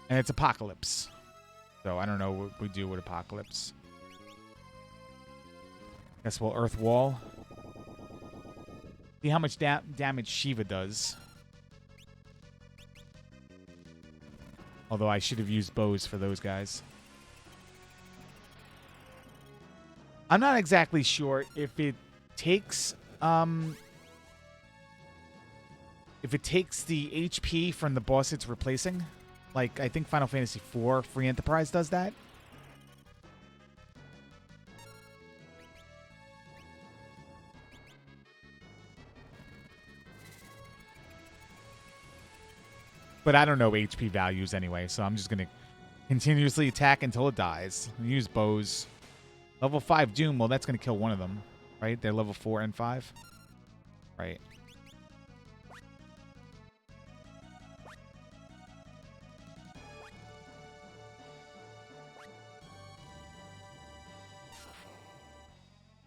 And it's Apocalypse. So I don't know what we do with Apocalypse. Guess we'll Earth Wall. See how much damage Shiva does. Although I should have used bows for those guys. I'm not exactly sure if it takes the HP from the boss it's replacing. Like, I think Final Fantasy IV Free Enterprise does that. But I don't know HP values anyway, so I'm just going to continuously attack until it dies. Use bows. Level 5 Doom, well, that's going to kill one of them, right? They're level 4 and 5. Right.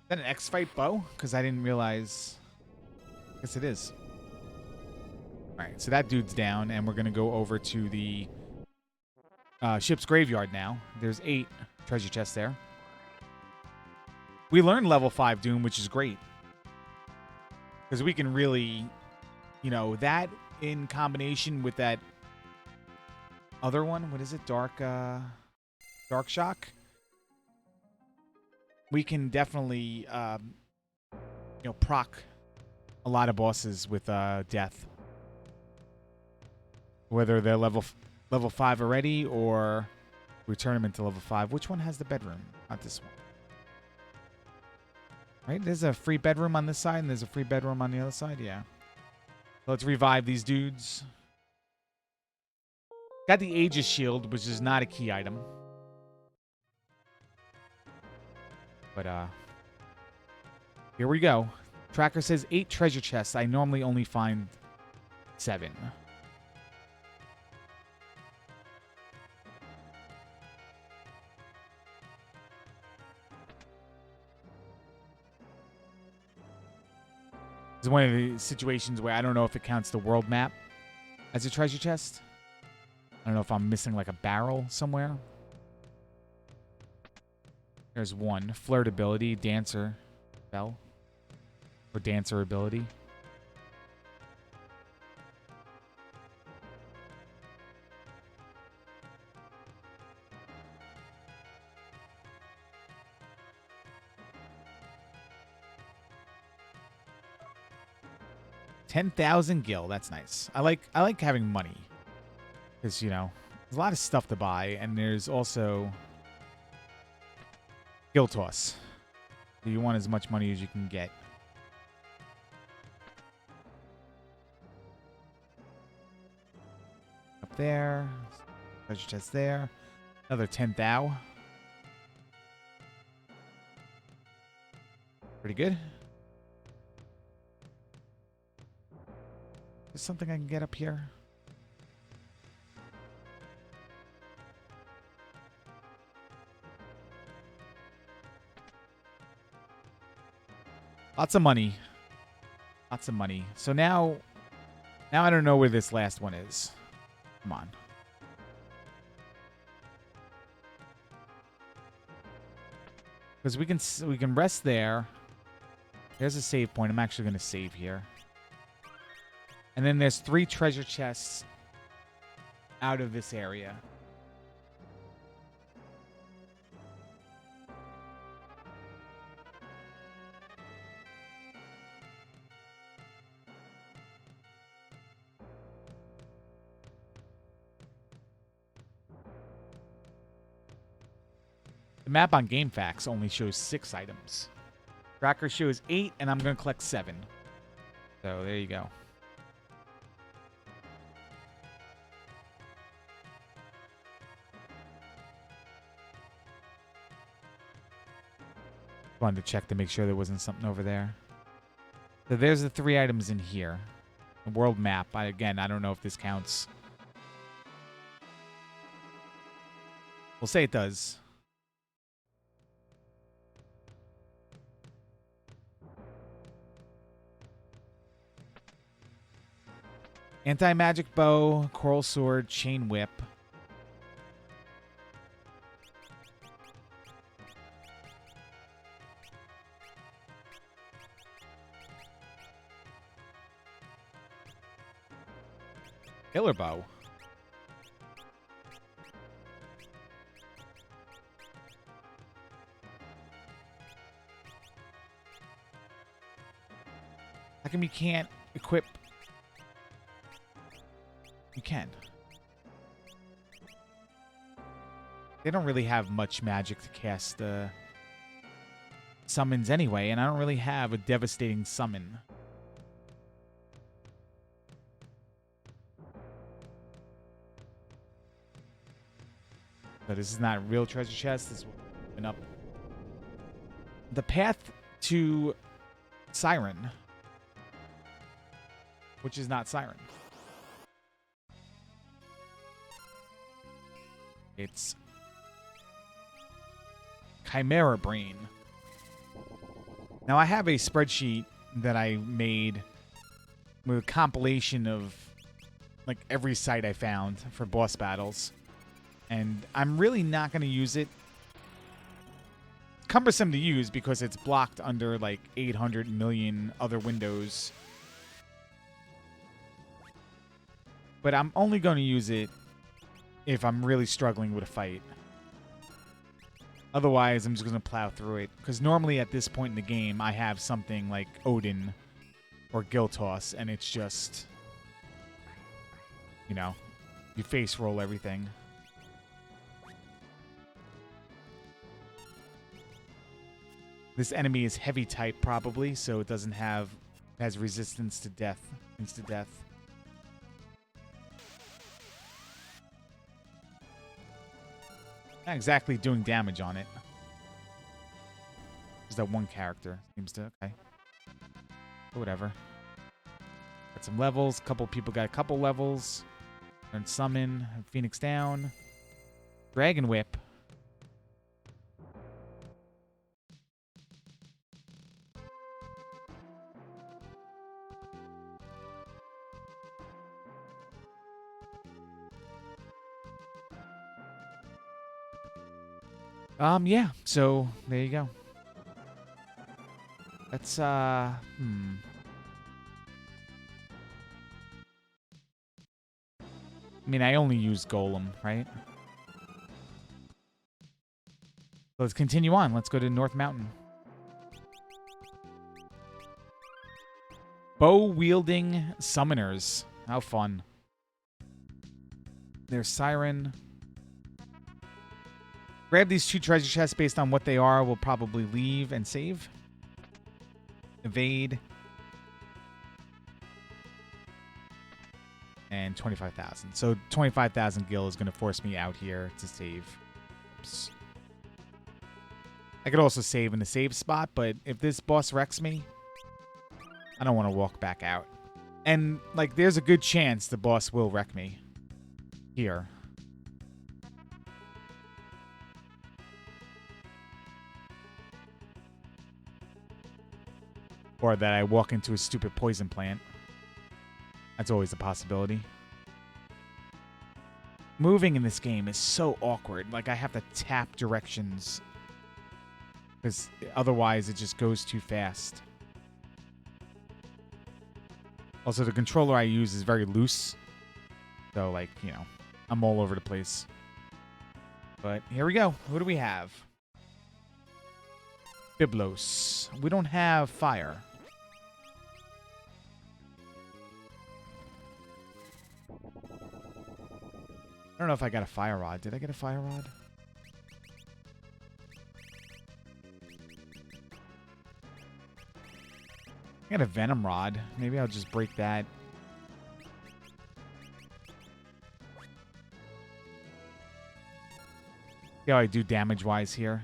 Is that an X-Fight bow? Because I didn't realize. I guess it is. Alright, so that dude's down, and we're going to go over to the ship's graveyard now. There's 8 treasure chests there. We learned level 5 Doom, which is great. Because we can really, you know, that in combination with that other one. What is it? Dark Shock. We can definitely, you know, proc a lot of bosses with death. Whether they're level 5 already or we turn them into level 5. Which one has the bedroom? Not this one. Right? There's a free bedroom on this side and there's a free bedroom on the other side. Yeah. Let's revive these dudes. Got the Aegis Shield, which is not a key item. But here we go. Tracker says 8 treasure chests. I normally only find 7. It's one of the situations where I don't know if it counts the world map as a treasure chest. I don't know if I'm missing like a barrel somewhere. There's one. Flirt ability, dancer spell. Or dancer ability. $10,000 gil. That's nice. I like having money. Because, you know, there's a lot of stuff to buy. And there's also gil toss. So you want as much money as you can get. Up there. Treasure chest there. Another 10,000. Pretty good. Is something I can get up here? Lots of money. Lots of money. So now I don't know where this last one is. Come on. Because we can rest there. There's a save point. I'm actually going to save here. And then there's 3 treasure chests out of this area. The map on GameFAQs only shows 6 items. Tracker shows 8, and I'm going to collect 7. So there you go. Wanted to check to make sure there wasn't something over there. So there's the 3 items in here. The world map. Again, I don't know if this counts. We'll say it does. Anti-magic bow, coral sword, chain whip. Killer bow. How come you can't equip? You can. They don't really have much magic to cast summons anyway, and I don't really have a devastating summon. So this is not a real treasure chest. This will open up the path to Siren, which is not Siren. It's Chimera Brain. Now, I have a spreadsheet that I made with a compilation of like every site I found for boss battles. And I'm really not going to use it. It's cumbersome to use because it's blocked under like 800 million other windows. But I'm only going to use it if I'm really struggling with a fight. Otherwise, I'm just going to plow through it. Because normally at this point in the game, I have something like Odin or Giltoss, and it's just, you know, you face roll everything. This enemy is heavy type probably, so it doesn't have, has resistance to death, instant death. Not exactly doing damage on it. There's that one character. Seems to, okay. But whatever. Got some levels. Couple people got a couple levels. Learn Summon. Phoenix down. Dragon Whip. Yeah, so there you go. Let's, I mean, I only use Golem, right? Let's continue on. Let's go to North Mountain. Bow-wielding summoners. How fun. There's Siren. Grab these 2 treasure chests based on what they are. We'll probably leave and save. Evade. And 25,000. So 25,000 gil is going to force me out here to save. Oops. I could also save in the save spot, but if this boss wrecks me, I don't want to walk back out. And, like, there's a good chance the boss will wreck me here. Or that I walk into a stupid poison plant. That's always a possibility. Moving in this game is so awkward. Like, I have to tap directions. Because otherwise it just goes too fast. Also, the controller I use is very loose. So, like, you know, I'm all over the place. But here we go. Who do we have? Biblos. We don't have fire. I don't know if I got a fire rod. Did I get a fire rod? I got a venom rod. Maybe I'll just break that. See how I do damage-wise here.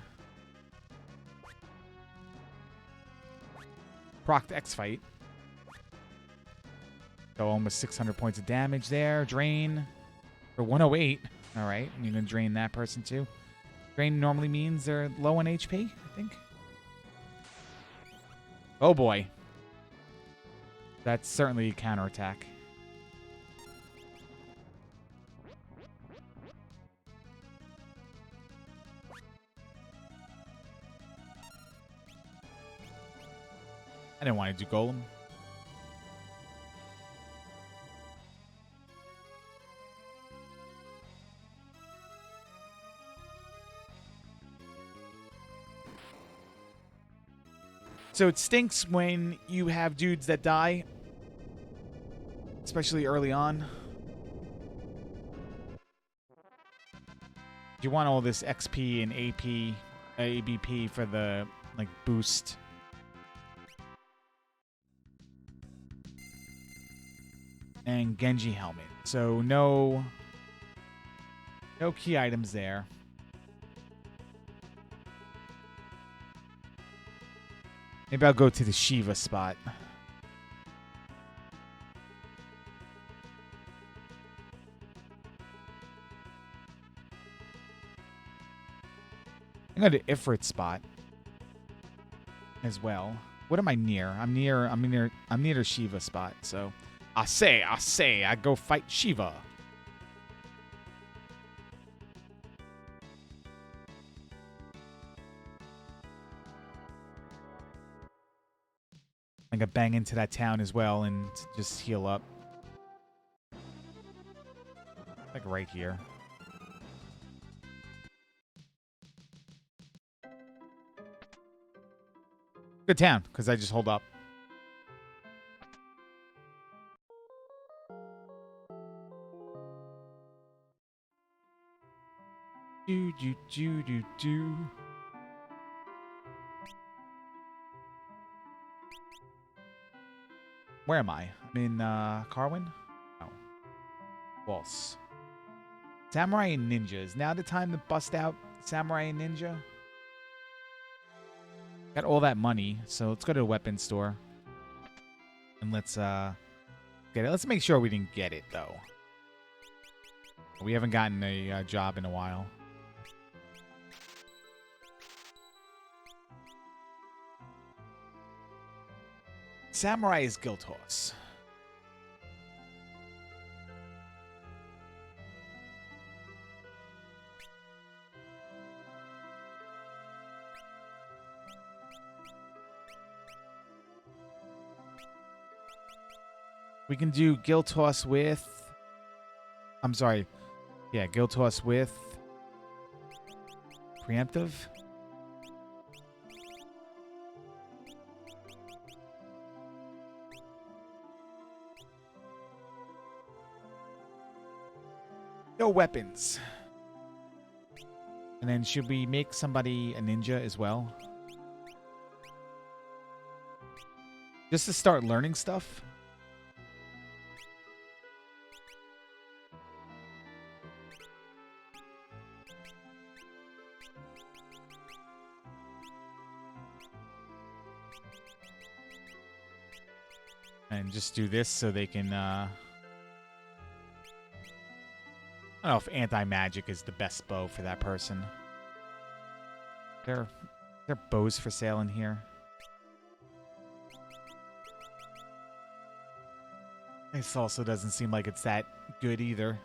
Procced X-Fight. So almost 600 points of damage there. Drain for 108. All right, and you're going to drain that person too. Drain normally means they're low on HP, I think. Oh boy. That's certainly a counterattack. I didn't want to do Golem. So it stinks when you have dudes that die, especially early on. You want all this XP and AP, ABP for the like boost. And Genji helmet. So no key items there. Maybe I'll go to the Shiva spot. I'm going to Ifrit spot as well. What am I near? I'm near the Shiva spot. So I say, I go fight Shiva. I'm gonna bang into that town as well and just heal up. Like right here. Good town, because I just hold up. Do. Where am I? I'm in Carwin? No. False. Samurai and Ninja. Is now the time to bust out Samurai and Ninja? Got all that money, so let's go to the weapons store. And let's get it. Let's make sure we didn't get it, though. We haven't gotten a job in a while. Samurai is Guild Horse. We can do Guild Toss with... I'm sorry. Yeah, Guild Toss with... Preemptive. No weapons. And then should we make somebody a ninja as well? Just to start learning stuff? And just do this so they can, I don't know if anti-magic is the best bow for that person. There are bows for sale in here. This also doesn't seem like it's that good either.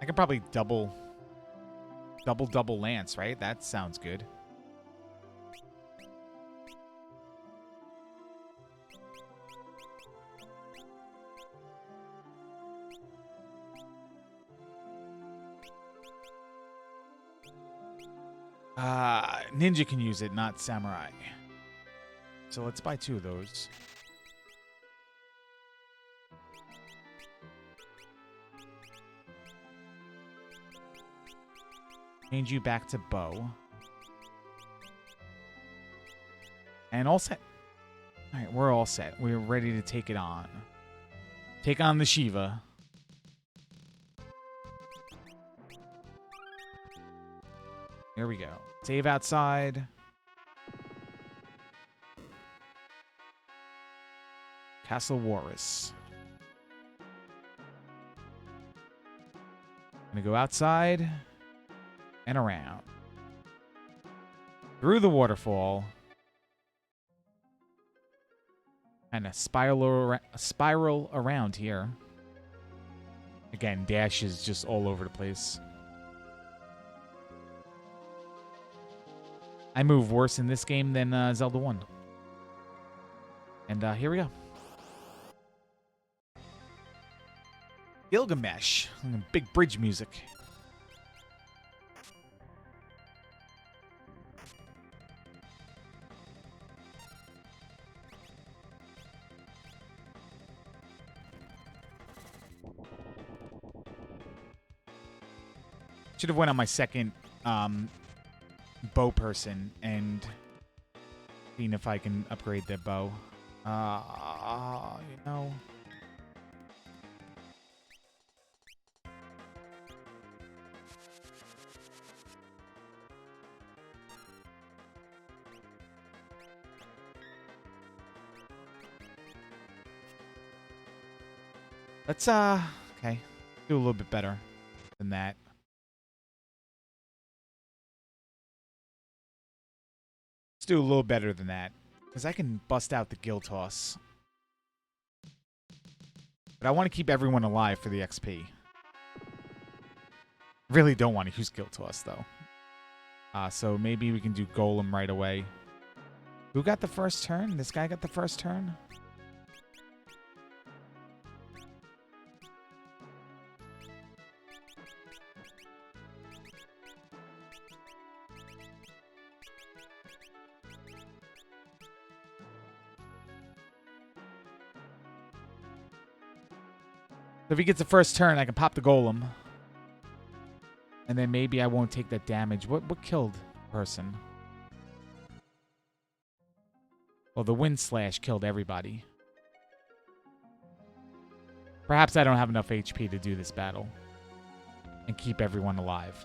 I could probably double lance, right? That sounds good. Ninja can use it, not samurai. So let's buy 2 of those. Change you back to bow. And all set. All right, we're all set. We're ready to take it on. Take on the Shiva. Here we go. Save outside. Castle Warris. Gonna go outside and around. Through the waterfall. And a spiral around here. Again, dash is just all over the place. I move worse in this game than Zelda 1. And here we go. Gilgamesh. Big bridge music. Should have went on my second bow person and seen if I can upgrade their bow. You know. Let's okay. Do a little bit better than that. Let's do a little better than that. Because I can bust out the Gill Toss. But I want to keep everyone alive for the XP. Really don't want to use Gill Toss, though. So maybe we can do Golem right away. Who got the first turn? This guy got the first turn? So if he gets the first turn, I can pop the Golem. And then maybe I won't take that damage. What killed the person? Well, the Wind Slash killed everybody. Perhaps I don't have enough HP to do this battle. And keep everyone alive.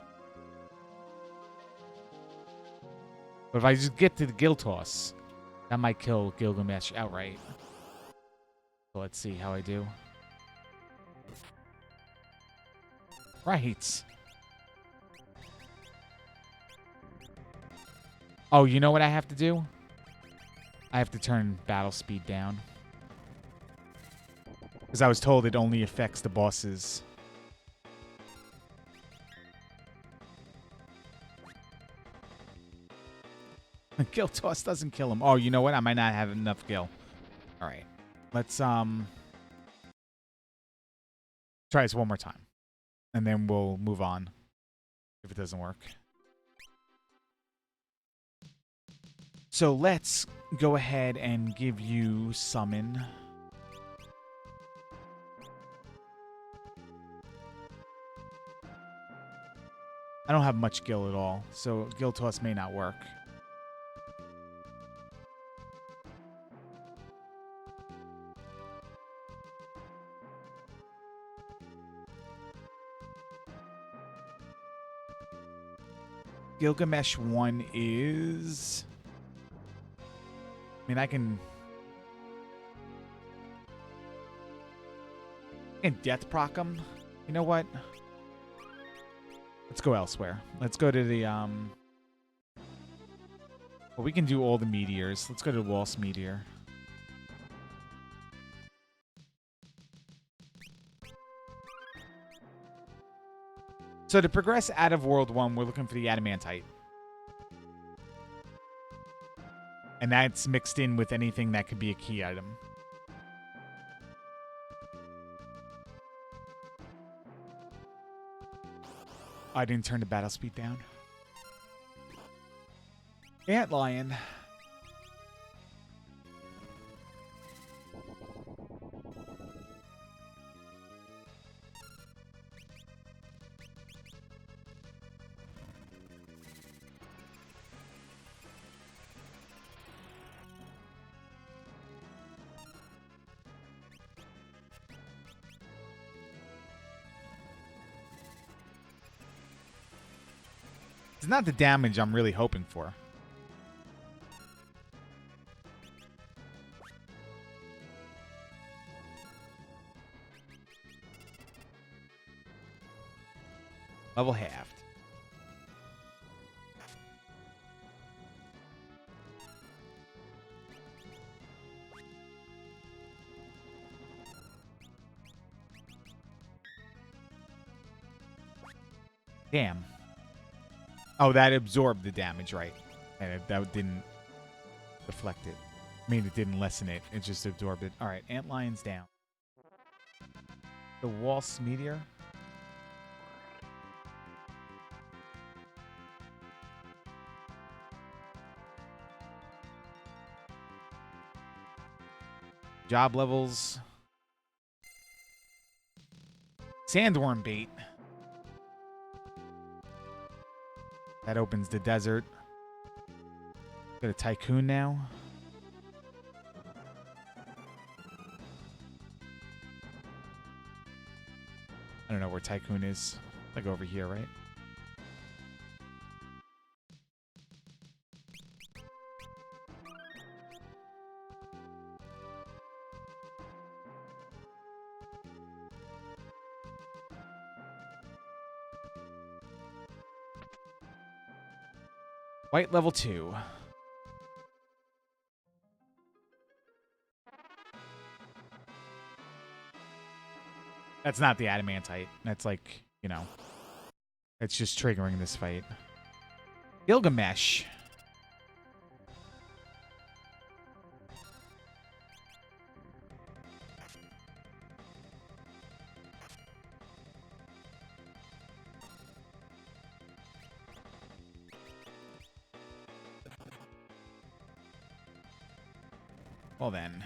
But if I just get to the Gill Toss, that might kill Gilgamesh outright. So let's see how I do. Right. Oh, you know what I have to do? I have to turn battle speed down. Because I was told it only affects the bosses. Gill Toss doesn't kill him. Oh, you know what? I might not have enough Gill. Alright. Let's try this one more time. And then we'll move on if it doesn't work. So let's go ahead and give you Summon. I don't have much Gill at all, so Gill Toss may not work. Gilgamesh 1 is... I mean, I can death proc him. You know what? Let's go elsewhere. Let's go to the well, we can do all the meteors. Let's go to the Waltz Meteor. So to progress out of World 1, we're looking for the Adamantite. And that's mixed in with anything that could be a key item. I didn't turn the battle speed down. Antlion. It's not the damage I'm really hoping for. Level halved. Damn. Oh, that absorbed the damage, right? And that didn't deflect it. I mean, it didn't lessen it. It just absorbed it. All right, Antlion's down. The Waltz Meteor. Job levels. Sandworm bait. That opens the desert. Got a tycoon now. I don't know where tycoon is. Like over here, right? White level 2. That's not the adamantite. That's like, you know, it's just triggering this fight. Gilgamesh. Well then.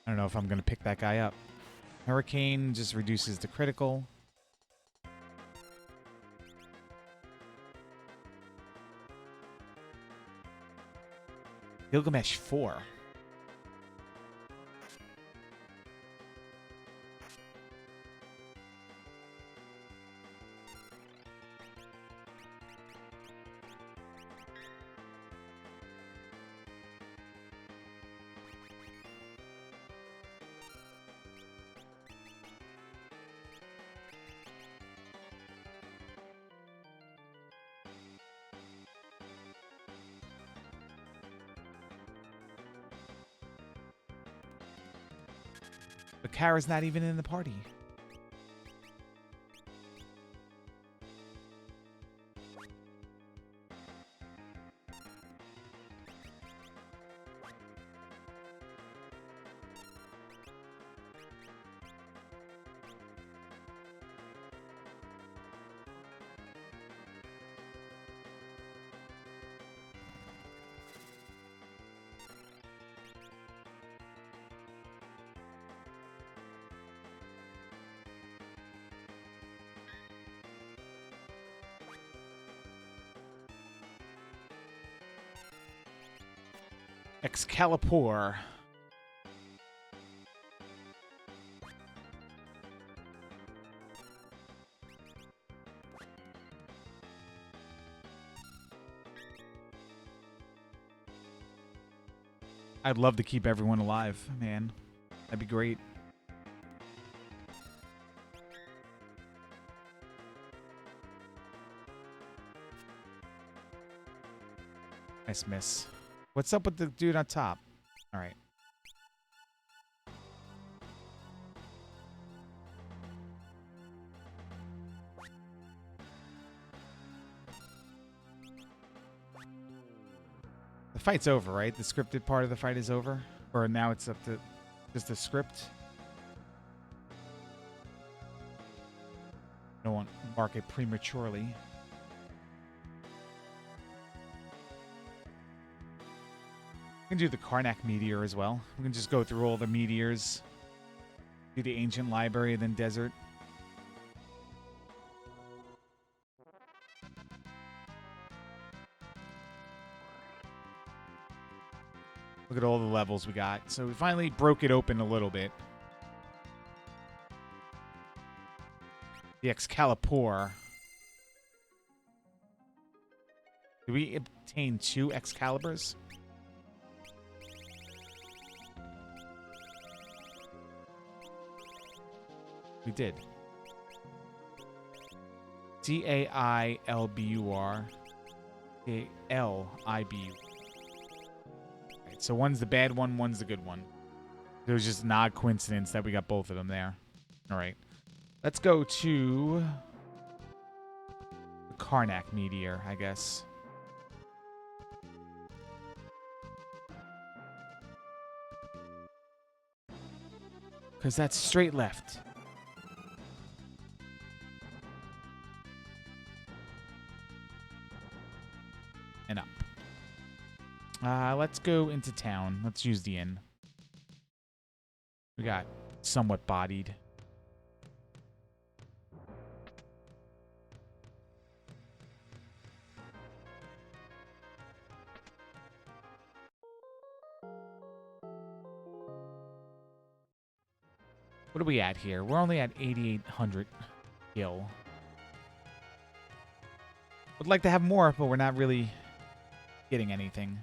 I don't know if I'm going to pick that guy up. Hurricane just reduces the critical. Gilgamesh 4. But Kara's not even in the party. Excalibur. I'd love to keep everyone alive, man. That'd be great. Nice miss. What's up with the dude on top? All right. The fight's over, right? The scripted part of the fight is over? Or now it's up to just the script? Don't want to mark it prematurely. We can do the Karnak meteor as well. We can just go through all the meteors. Do the ancient library, then desert. Look at all the levels we got. So we finally broke it open a little bit. The Excalibur. Did we obtain 2 Excaliburs? We did. Cailbur. Alib. Right, so one's the bad one, one's the good one. It was just an odd coincidence that we got both of them there. All right. Let's go to the Karnak meteor, I guess. Because that's straight left. And up. Let's go into town. Let's use the inn. We got somewhat bodied. What are we at here? We're only at 8,800 gil. Would like to have more, but we're not really getting anything.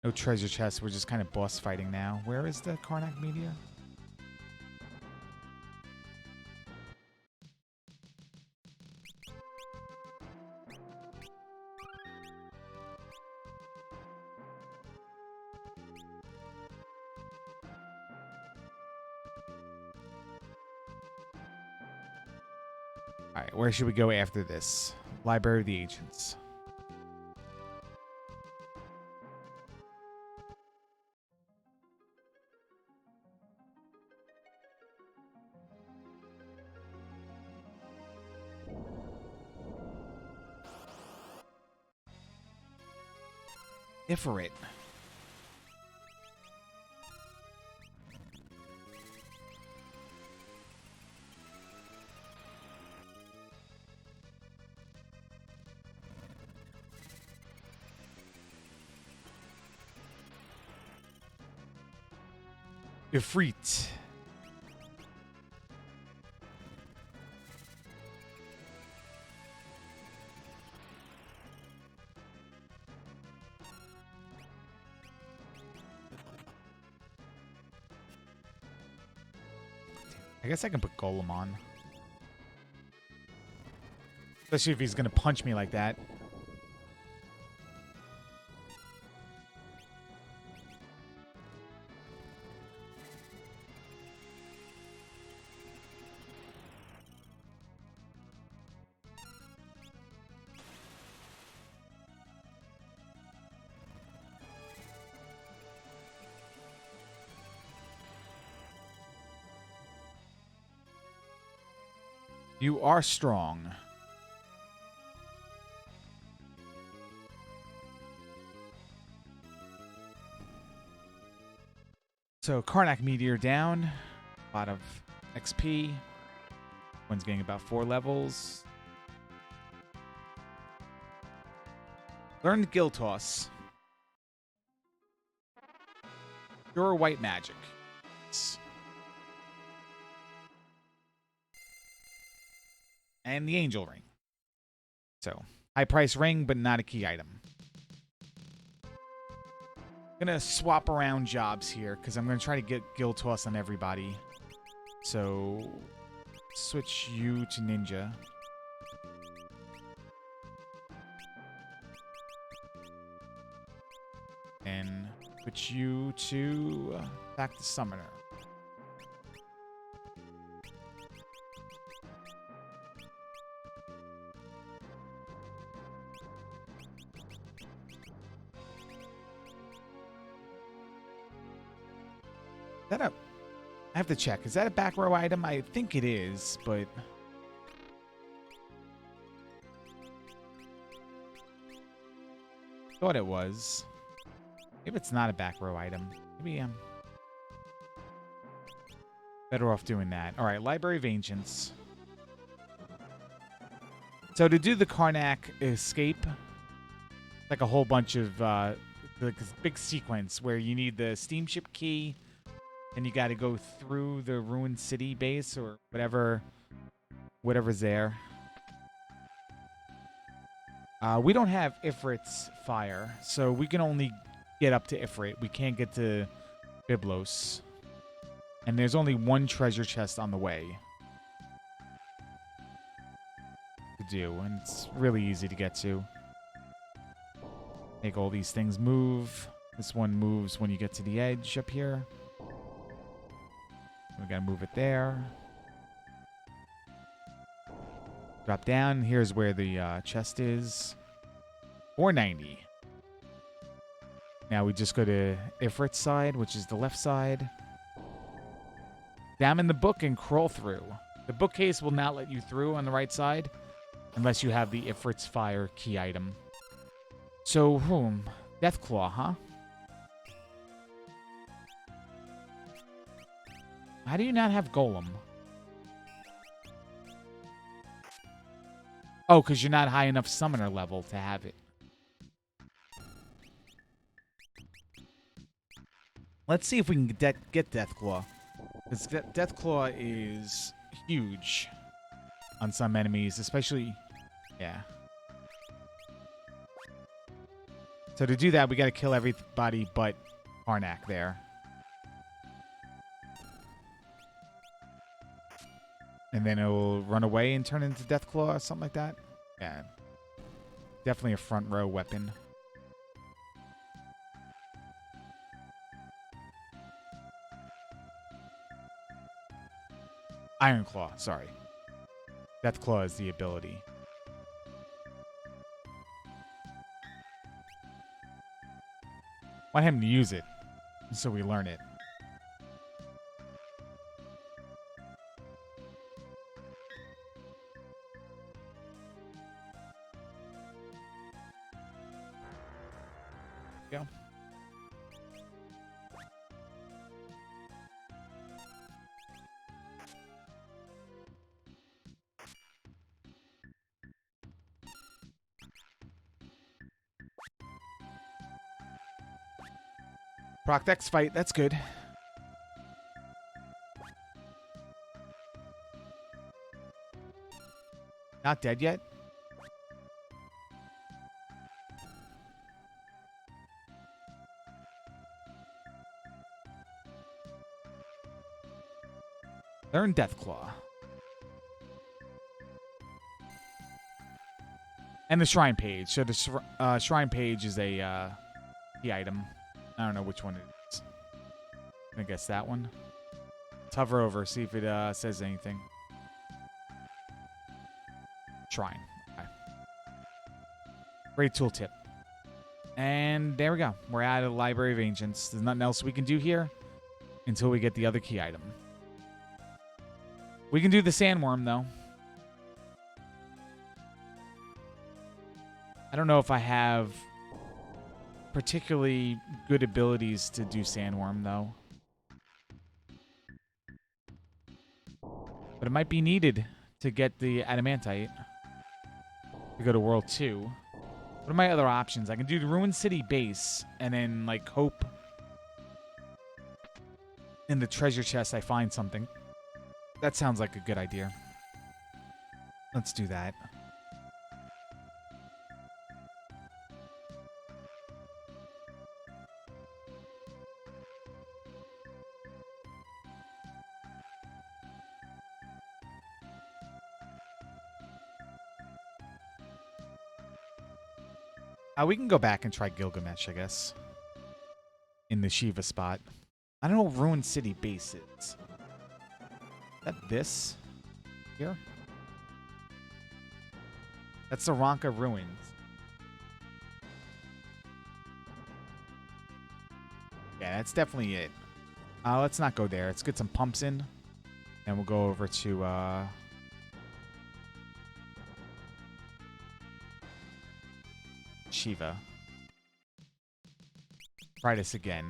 No treasure chests. We're just kind of boss fighting now. Where is the Karnak meteor? All right, where should we go after this? Library of the Ancients. Ifrit. Ifrit. I guess I can put Golem on. Especially if he's going to punch me like that. You are strong. So Karnak meteor down. A lot of XP. One's getting about 4 levels. Learned Guild Toss. Pure white magic. And the Angel Ring. So, high price ring, but not a key item. Gonna swap around jobs here, because I'm gonna try to get Guild Toss on everybody. So, switch you to Ninja. And switch you to back to Summoner. Is that a... I have to check. Is that a back row item? I think it is, but... Thought it was. Maybe it's not a back row item. Maybe I'm better off doing that. All right, Library of Ancients. So to do the Karnak escape, like a whole bunch of like this big sequence where you need the steamship key, and you got to go through the ruined city base or whatever's there. We don't have Ifrit's fire, so we can only get up to Ifrit. We can't get to Byblos. And there's only one treasure chest on the way to do, and it's really easy to get to. Make all these things move. This one moves when you get to the edge up here. We gotta move it there. Drop down. Here's where the chest is. 490. Now we just go to Ifrit's side, which is the left side. Examine the book and crawl through. The bookcase will not let you through on the right side unless you have the Ifrit's fire key item. So, Deathclaw, huh? How do you not have Golem? Oh, because you're not high enough summoner level to have it. Let's see if we can get Deathclaw. This Death Claw is huge on some enemies, especially... Yeah. So to do that, we got to kill everybody but Karnak there. And then it'll run away and turn into Death Claw or something like that. Yeah. Definitely a front row weapon. Iron Claw, sorry. Death Claw is the ability. Want him to use it so we learn it. Go. Proc Dex fight, that's good. Not dead yet? Learn Death Claw. And the Shrine Page. So the Shrine Page is a key item. I don't know which one it is. I guess that one. Let's hover over, see if it says anything. Shrine. Okay. Great tooltip. And there we go. We're out of the Library of Ancients. There's nothing else we can do here until we get the other key item. We can do the Sandworm, though. I don't know if I have particularly good abilities to do Sandworm, though. But it might be needed to get the Adamantite. To go to World 2. What are my other options? I can do the Ruined City base and then, like, hope in the treasure chest I find something. That sounds like a good idea. Let's do that. We can go back and try Gilgamesh, I guess. In the Shiva spot. I don't know what Ruined City base is. Is that this? Here? That's the Ranka Ruins. Yeah, that's definitely it. Let's not go there. Let's get some pumps in. And we'll go over to... Shiva. Try this again.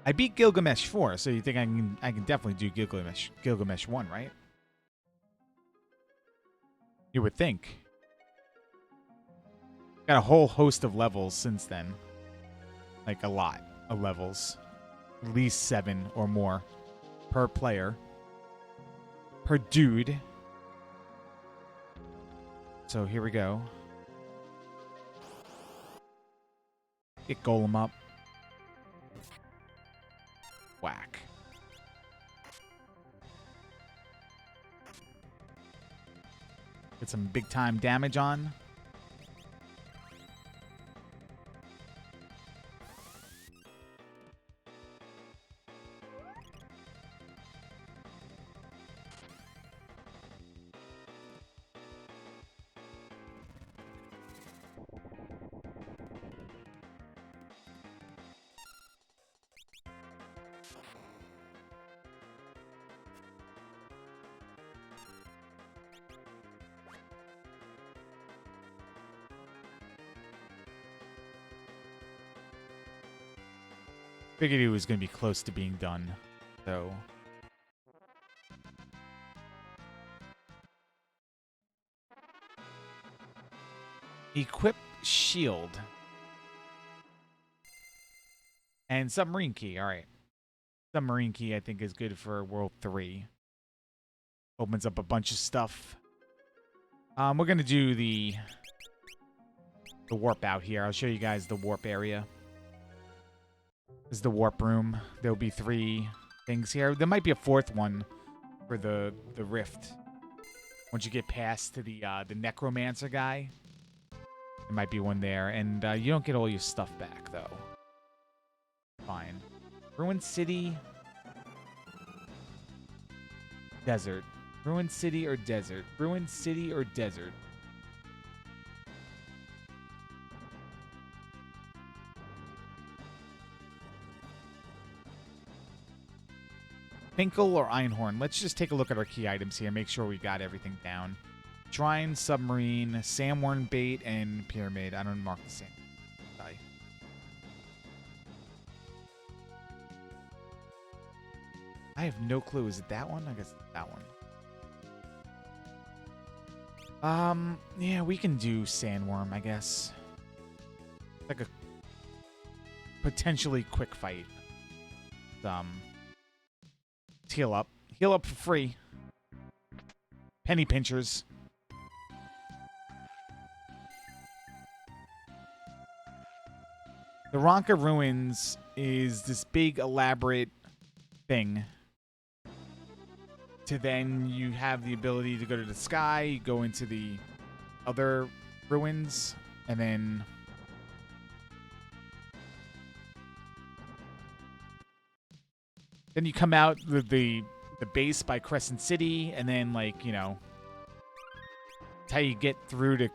I beat Gilgamesh 4, so you think I can definitely do Gilgamesh 1, right? You would think. Got a whole host of levels since then. Like a lot of levels. At least 7 or more per player. Per dude. So here we go. Get Golem up. Whack. Get some big time damage on. Figured it was going to be close to being done. So... Equip shield. And submarine key. All right. Submarine key, I think, is good for World 3. Opens up a bunch of stuff. We're going to do the warp out here. I'll show you guys the warp area. This is the warp room. There'll be 3 things here. There might be a 4th one for the rift. Once you get past to the necromancer guy, there might be one there. And you don't get all your stuff back, though. Fine. Ruined City. Desert. Ruined City or desert? Ruined City or desert? Finkel or Einhorn? Let's just take a look at our key items here. Make sure we got everything down. Shrine, submarine, Samworn bait, and pyramid. I don't mark the same. I have no clue. Is it that one? I guess it's that one. Yeah, we can do Sandworm, I guess. Like a potentially quick fight. Let's heal up. Heal up for free. Penny pinchers. The Ronka Ruins is this big, elaborate thing. To then you have the ability to go to the sky, you go into the other ruins, and then you come out the base by Crescent City, and then, like, you know, it's how you get through to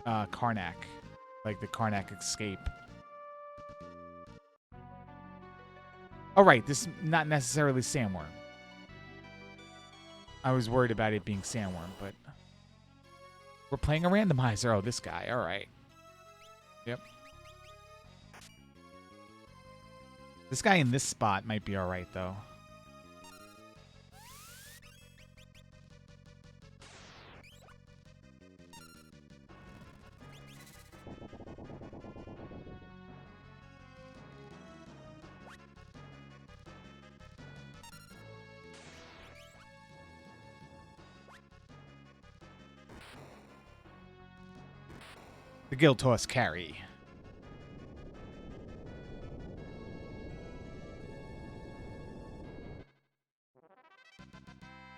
Karnak, like the Karnak escape. All right, this is not necessarily Sandworm. I was worried about it being Sandworm, but we're playing a randomizer. Oh, this guy. All right. Yep. This guy in this spot might be all right, though. The Guild Toss carry.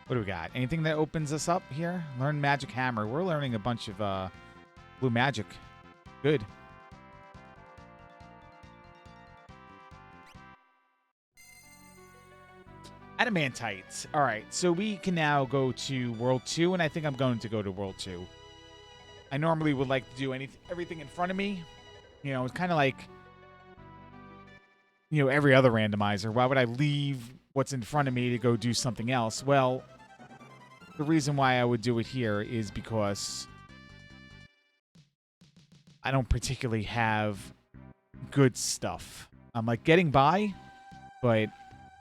What do we got? Anything that opens us up here? Learn Magic Hammer. We're learning a bunch of blue magic. Good. Adamantites. All right, so we can now go to World 2, and I think I'm going to go to World 2. I normally would like to do everything in front of me. You know, it's kind of like, you know, every other randomizer. Why would I leave what's in front of me to go do something else? Well, the reason why I would do it here is because I don't particularly have good stuff. I'm like getting by, but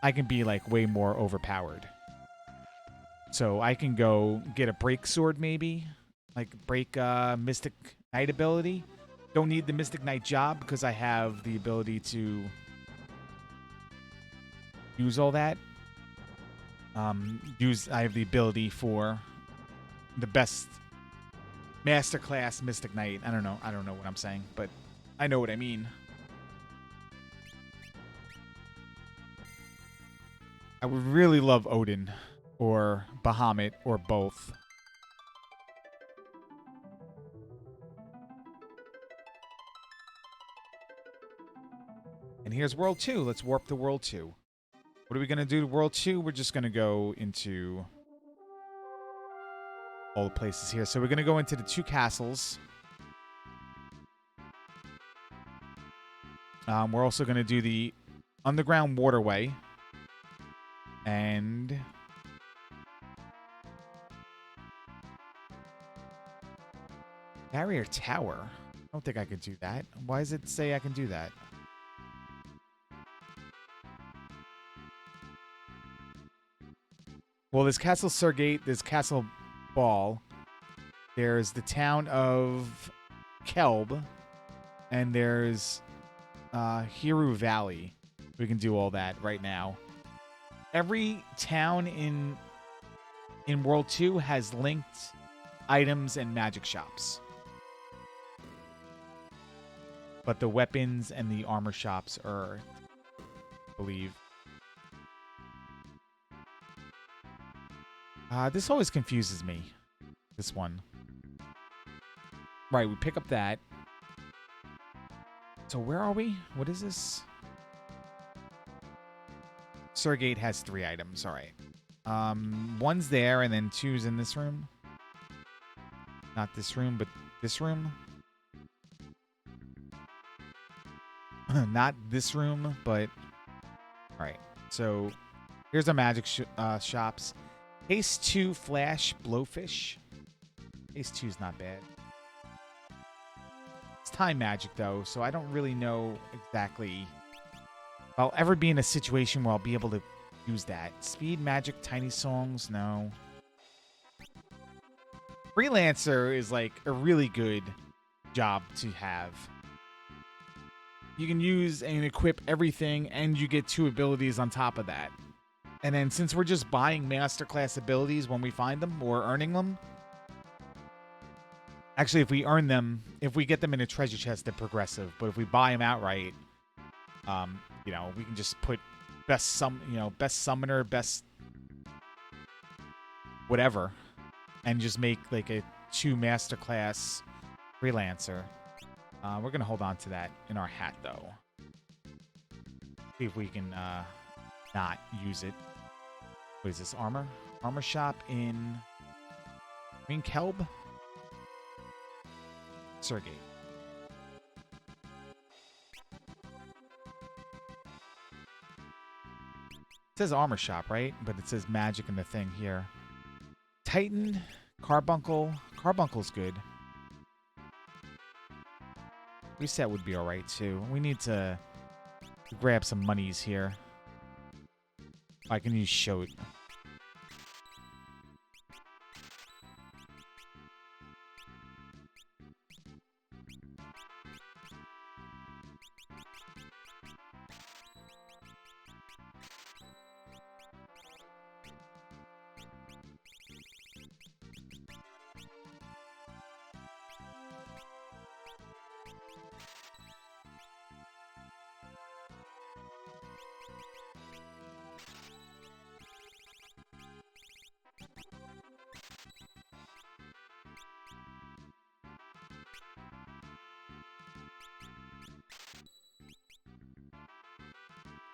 I can be like way more overpowered. So I can go get a break sword maybe. Like break Mystic Knight ability. Don't need the Mystic Knight job because I have the ability to use all that. I have the ability for the best masterclass Mystic Knight. I don't know what I'm saying, but I know what I mean. I would really love Odin or Bahamut or both. And here's World 2. Let's warp to World 2. What are we going to do to World 2? We're just going to go into all the places here. So we're going to go into the 2 castles. We're also going to do the underground waterway. And barrier tower. I don't think I could do that. Why does it say I can do that? Well, there's Castle Surgate, there's Castle Ball, there's the town of Kelb, and there's Hiru Valley. We can do all that right now. Every town in World 2 has linked items and magic shops. But the weapons and the armor shops are, I believe. This always confuses me. This one. Right, we pick up that. So where are we? What is this? Surgate has 3 items. All right. One's there, and then 2's in this room. Not this room, but this room. Not this room, but... All right. So here's our magic shops. Haste 2 Flash Blowfish. Haste 2's not bad. It's time magic, though, so I don't really know exactly if I'll ever be in a situation where I'll be able to use that. Speed magic, tiny songs, no. Freelancer is like a really good job to have. You can use and equip everything, and you get 2 abilities on top of that. And then since we're just buying masterclass abilities when we find them or earning them, actually, if we earn them, if we get them in a treasure chest, they're progressive. But if we buy them outright, you know, we can just put best summoner, best whatever, and just make like a 2 masterclass freelancer. We're gonna hold on to that in our hat though. See if we can not use it. What is this? Armor? Armor shop in Green Kelb? Surgate. It says armor shop, right? But it says magic in the thing here. Titan, Carbuncle. Carbuncle's good. Reset would be alright too. We need to grab some monies here. I can use Shoat.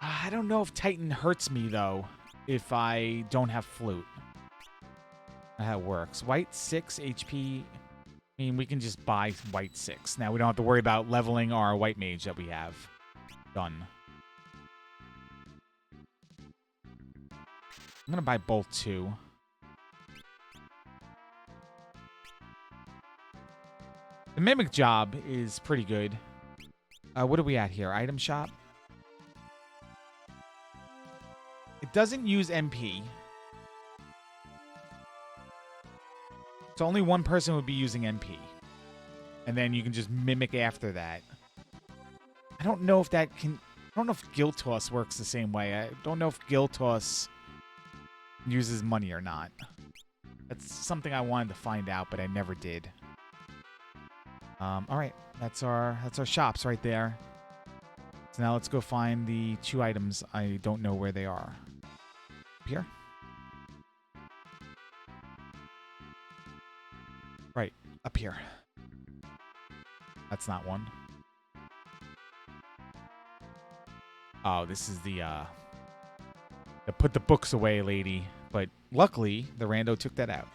I don't know if Titan hurts me, though, if I don't have Flute. How it works. White 6 HP. I mean, we can just buy White 6. Now, we don't have to worry about leveling our White Mage that we have. Done. I'm going to buy Bolt 2. The Mimic job is pretty good. What are we at here? Item shop? It doesn't use MP. So only one person would be using MP. And then you can just mimic after that. I don't know if that can... I don't know if Guild Toss works the same way. I don't know if Guild Toss uses money or not. That's something I wanted to find out, but I never did. Alright. That's our shops right there. So now let's go find the 2 items. I don't know where they are. Here? Right, up here. That's not one. Oh, this is the put the books away lady. But luckily, the rando took that out.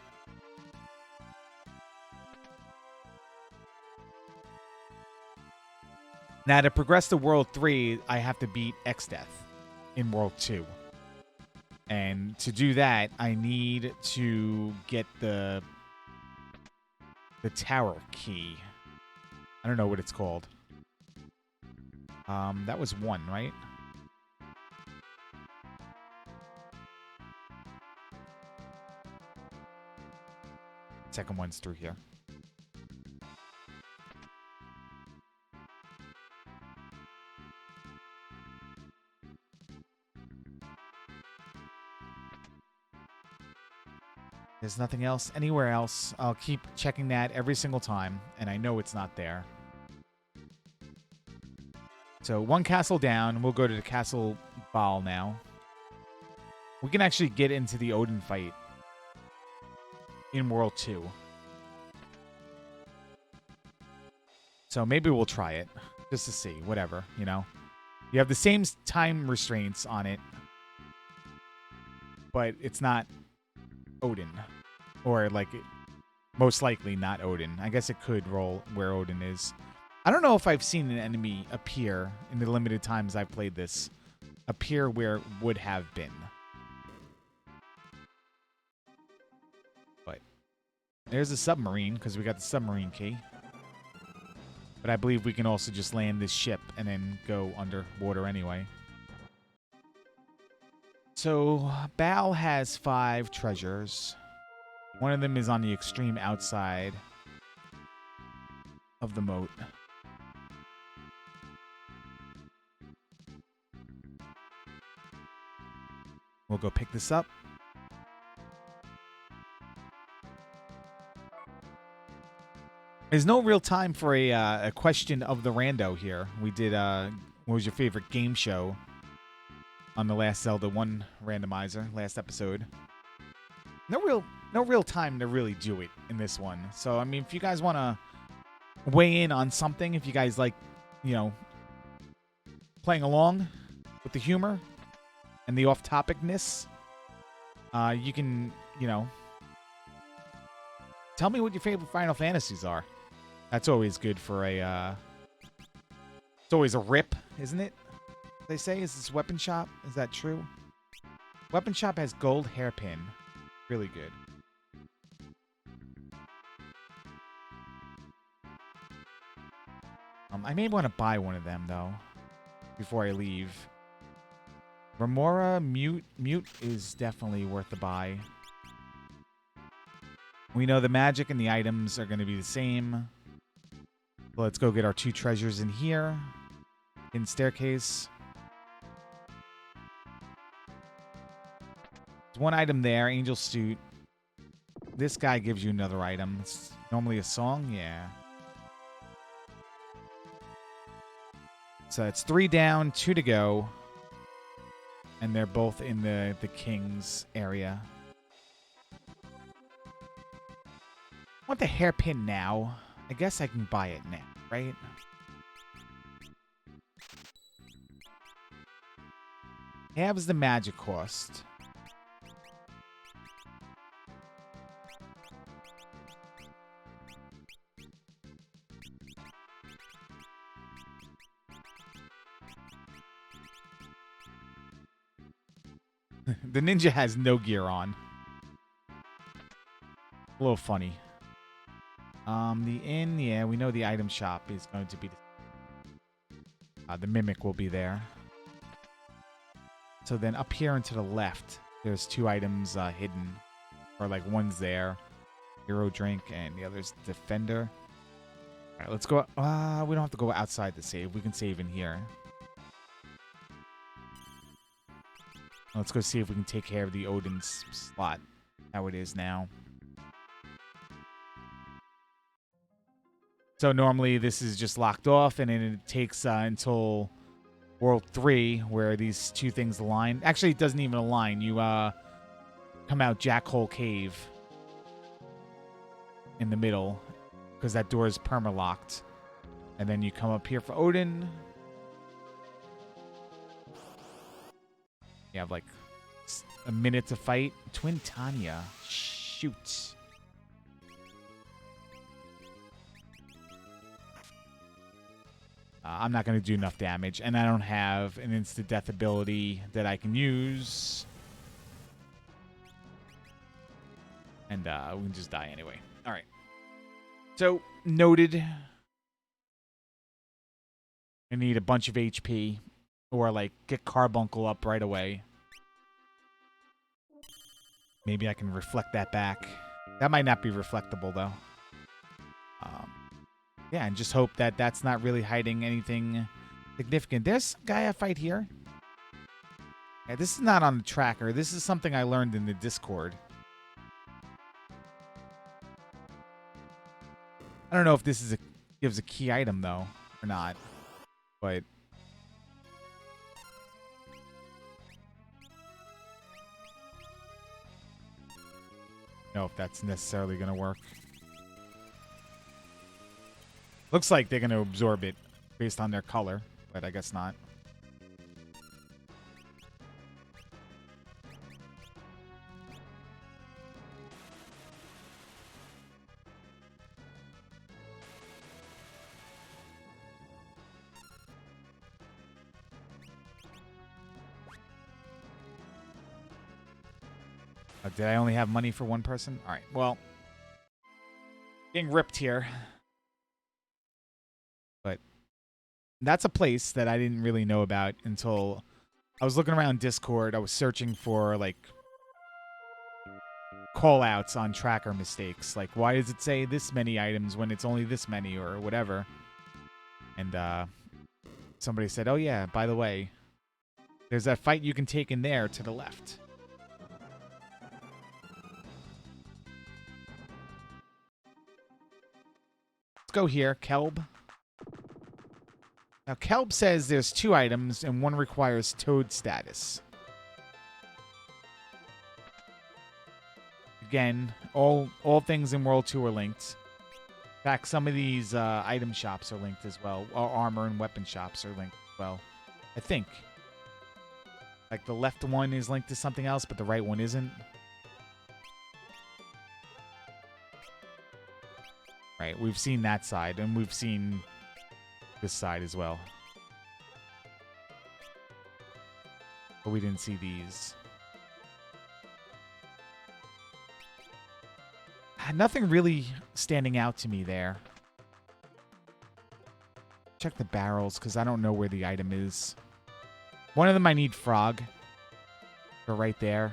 Now, to progress to World 3, I have to beat X-Death in World 2. And to do that, I need to get the tower key. I don't know what it's called. That was 1, right? Second one's through here. There's nothing else anywhere else. I'll keep checking that every single time, and I know it's not there. So one castle down. We'll go to the castle Baal now. We can actually get into the Odin fight in World 2. So maybe we'll try it just to see. Whatever, you know. You have the same time restraints on it, but it's not Odin. Or, like, most likely not Odin. I guess it could roll where Odin is. I don't know if I've seen an enemy appear in the limited times I've played this. Appear where it would have been. But there's a submarine, because we got the submarine key. But I believe we can also just land this ship and then go underwater anyway. So, Baal has 5 treasures. One of them is on the extreme outside of the moat. We'll go pick this up. There's no real time for a question of the rando here. We did, what was your favorite game show on the last Zelda 1 randomizer, last episode. No real time to really do it in this one. So, I mean, if you guys want to weigh in on something, if you guys like, you know, playing along with the humor and the off-topicness, you can, you know, tell me what your favorite Final Fantasies are. That's always good for a, it's always a rip, isn't it? They say, is this Weapon Shop? Is that true? Weapon Shop has gold hairpin. Really good. I may want to buy one of them, though, before I leave. Remora Mute is definitely worth the buy. We know the magic and the items are going to be the same. Let's go get our 2 treasures in here. In staircase. There's 1 item there, Angel Suit. This guy gives you another item. It's normally a song, yeah. So it's 3 down, 2 to go. And they're both in the king's area. I want the hairpin now. I guess I can buy it now, right? Halves the magic cost. The ninja has no gear on. A little funny. The inn, yeah, we know the item shop is going to be... the mimic will be there. So then up here and to the left, there's 2 items hidden. Or like one's there. Hero drink and the other's defender. Alright, let's go... we don't have to go outside to save. We can save in here. Let's go see if we can take care of the Odin's slot. How it is now. So normally this is just locked off, and then it takes until World 3 where these 2 things align. Actually, it doesn't even align. You come out Jackhole Cave in the middle because that door is perma-locked. And then you come up here for Odin. You have like a minute to fight. Twin Tanya. Shoot. I'm not going to do enough damage, and I don't have an instant death ability that I can use. And we can just die anyway. All right. So, noted. I need a bunch of HP, or like get Carbuncle up right away. Maybe I can reflect that back. That might not be reflectable, though. Yeah, and just hope that that's not really hiding anything significant. There's a guy I fight here. Yeah, this is not on the tracker. This is something I learned in the Discord. I don't know if this is gives a key item, though, or not. But... I don't know if that's necessarily going to work. Looks like they're going to absorb it based on their color, but I guess not. Did I only have money for one person? All right, well, getting ripped here. But that's a place that I didn't really know about until I was looking around Discord. I was searching for, like, call-outs on tracker mistakes. Like, why does it say this many items when it's only this many or whatever? And somebody said, oh, yeah, by the way, there's that fight you can take in there to the left. Let's go here, Kelb. Now, Kelb says there's 2 items, and one requires Toad status. Again, all things in World 2 are linked. In fact, some of these item shops are linked as well. Armor and weapon shops are linked as well. I think. Like, the left one is linked to something else, but the right one isn't. Right, we've seen that side, and we've seen... this side as well. But we didn't see these. Nothing really standing out to me there. Check the barrels, because I don't know where the item is. One of them I need frog. They're right there.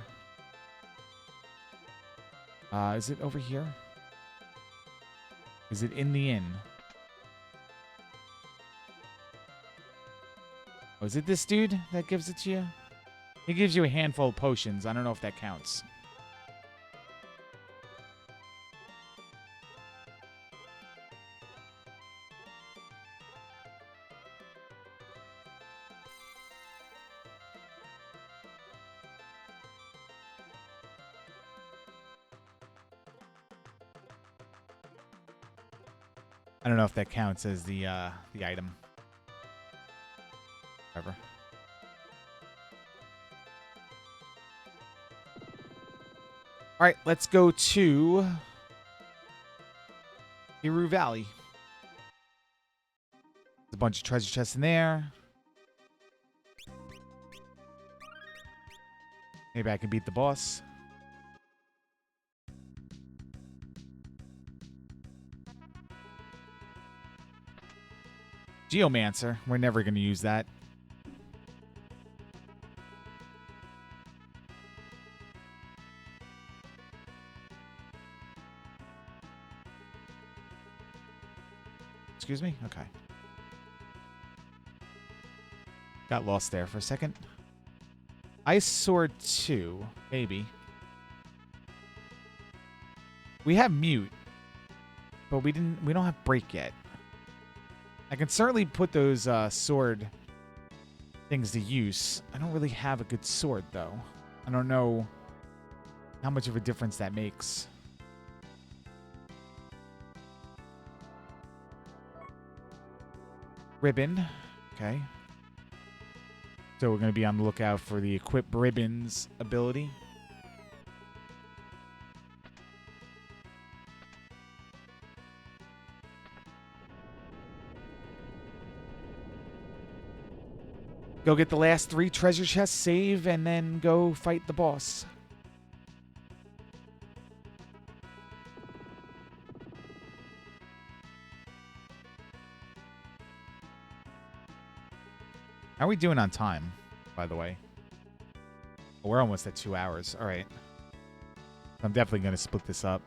Is it over here? Is it in the inn? Oh, is it this dude that gives it to you? He gives you a handful of potions. I don't know if that counts. I don't know if that counts as the item. Whatever. All right, let's go to Hiru Valley. There's a bunch of treasure chests in there. Maybe I can beat the boss. Geomancer. We're never going to use that. Excuse me? Okay. Got lost there for a second. Ice Sword 2. Maybe. We have Mute. But we don't have Break yet. I can certainly put those sword things to use. I don't really have a good sword, though. I don't know how much of a difference that makes. Ribbon. Okay. So we're going to be on the lookout for the Equip Ribbons ability. Go get the last 3 treasure chests, save, and then go fight the boss. How are we doing on time, by the way? Oh, we're almost at 2 hours. All right. I'm definitely going to split this up.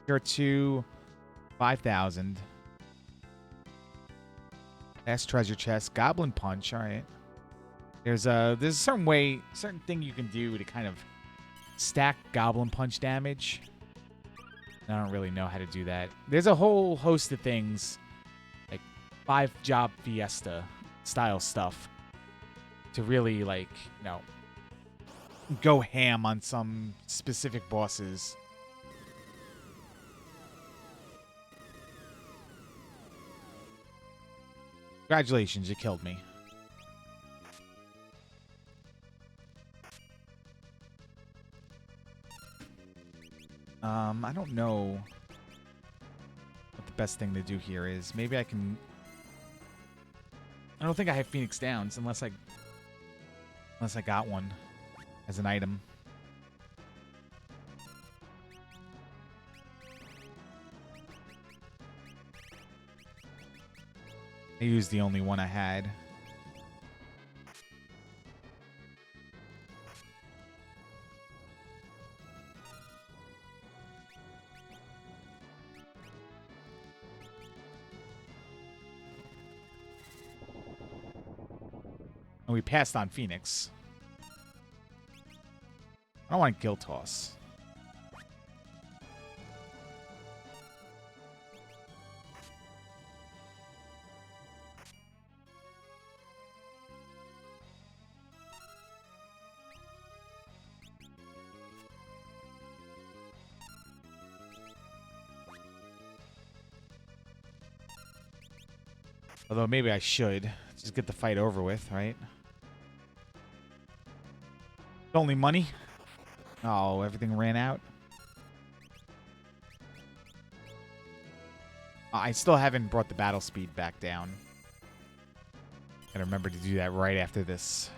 Tier 2, 5,000. Last treasure chest. Goblin punch. All right. There's a certain thing you can do to kind of stack goblin punch damage. I don't really know how to do that. There's a whole host of things, like 5-job fiesta style stuff, to really, like, you know, go ham on some specific bosses. Congratulations, you killed me. I don't know what the best thing to do here is. Maybe I can... I don't think I have Phoenix Downs unless I got one as an item. I used the only one I had. And we passed on Phoenix. I don't want Guild Toss. Although maybe I should just get the fight over with, right? Only money. Oh, everything ran out. I still haven't brought the battle speed back down. Gotta remember to do that right after this.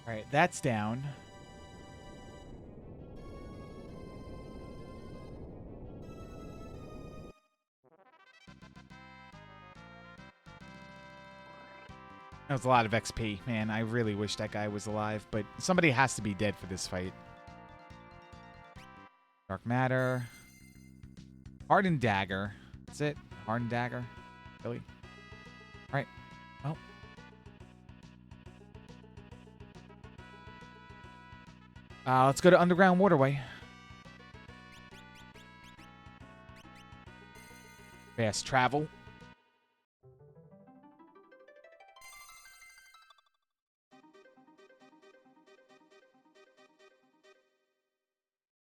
All right, that's down. That was a lot of XP, man. I really wish that guy was alive, but somebody has to be dead for this fight. Dark Matter. Hardened Dagger. That's it? Hardened Dagger? Really? All right. Well. Let's go to Underground Waterway. Fast travel.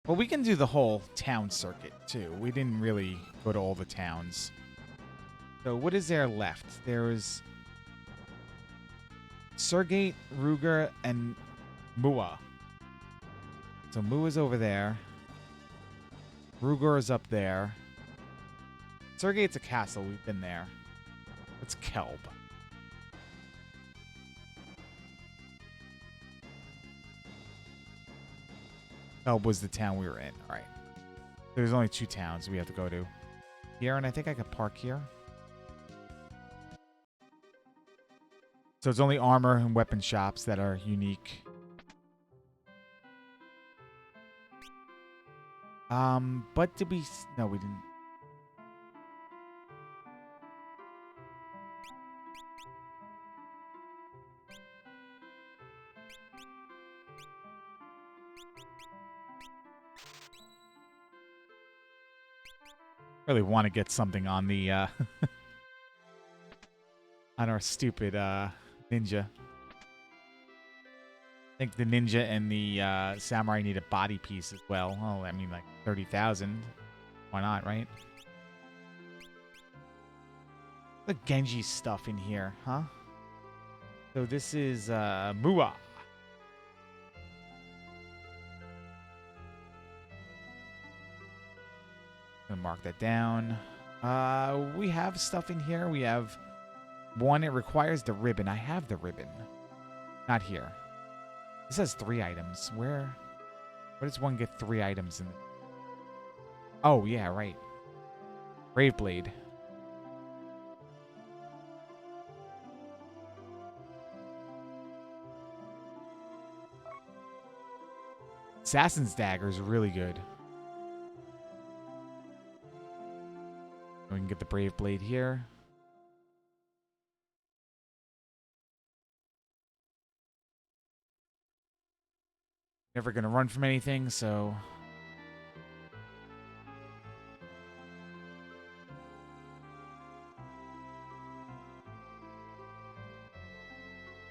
Well, we can do the whole town circuit, too. We didn't really go to all the towns. So what is there left? There's Surgate, Ruger, and Mua. So Mua's over there. Ruger is up there. Surgate's a castle. We've been there. It's Kelb. Kelb was the town we were in. All right. There's only 2 towns we have to go to. Here, and I think I could park here. So it's only armor and weapon shops that are unique. But did we... No, we didn't. Really want to get something on the, on our stupid, ninja. I think the ninja and the samurai need a body piece as well. Oh, I mean, like 30,000. Why not, right? The Genji stuff in here, huh? So this is Mua. gonna mark that down. We have stuff in here. We have one. It requires the ribbon. I have the ribbon. Not here. This has 3 items. Where does one get 3 items in? Oh yeah, right. Brave Blade. Assassin's Dagger is really good. We can get the Brave Blade here. Never gonna run from anything, so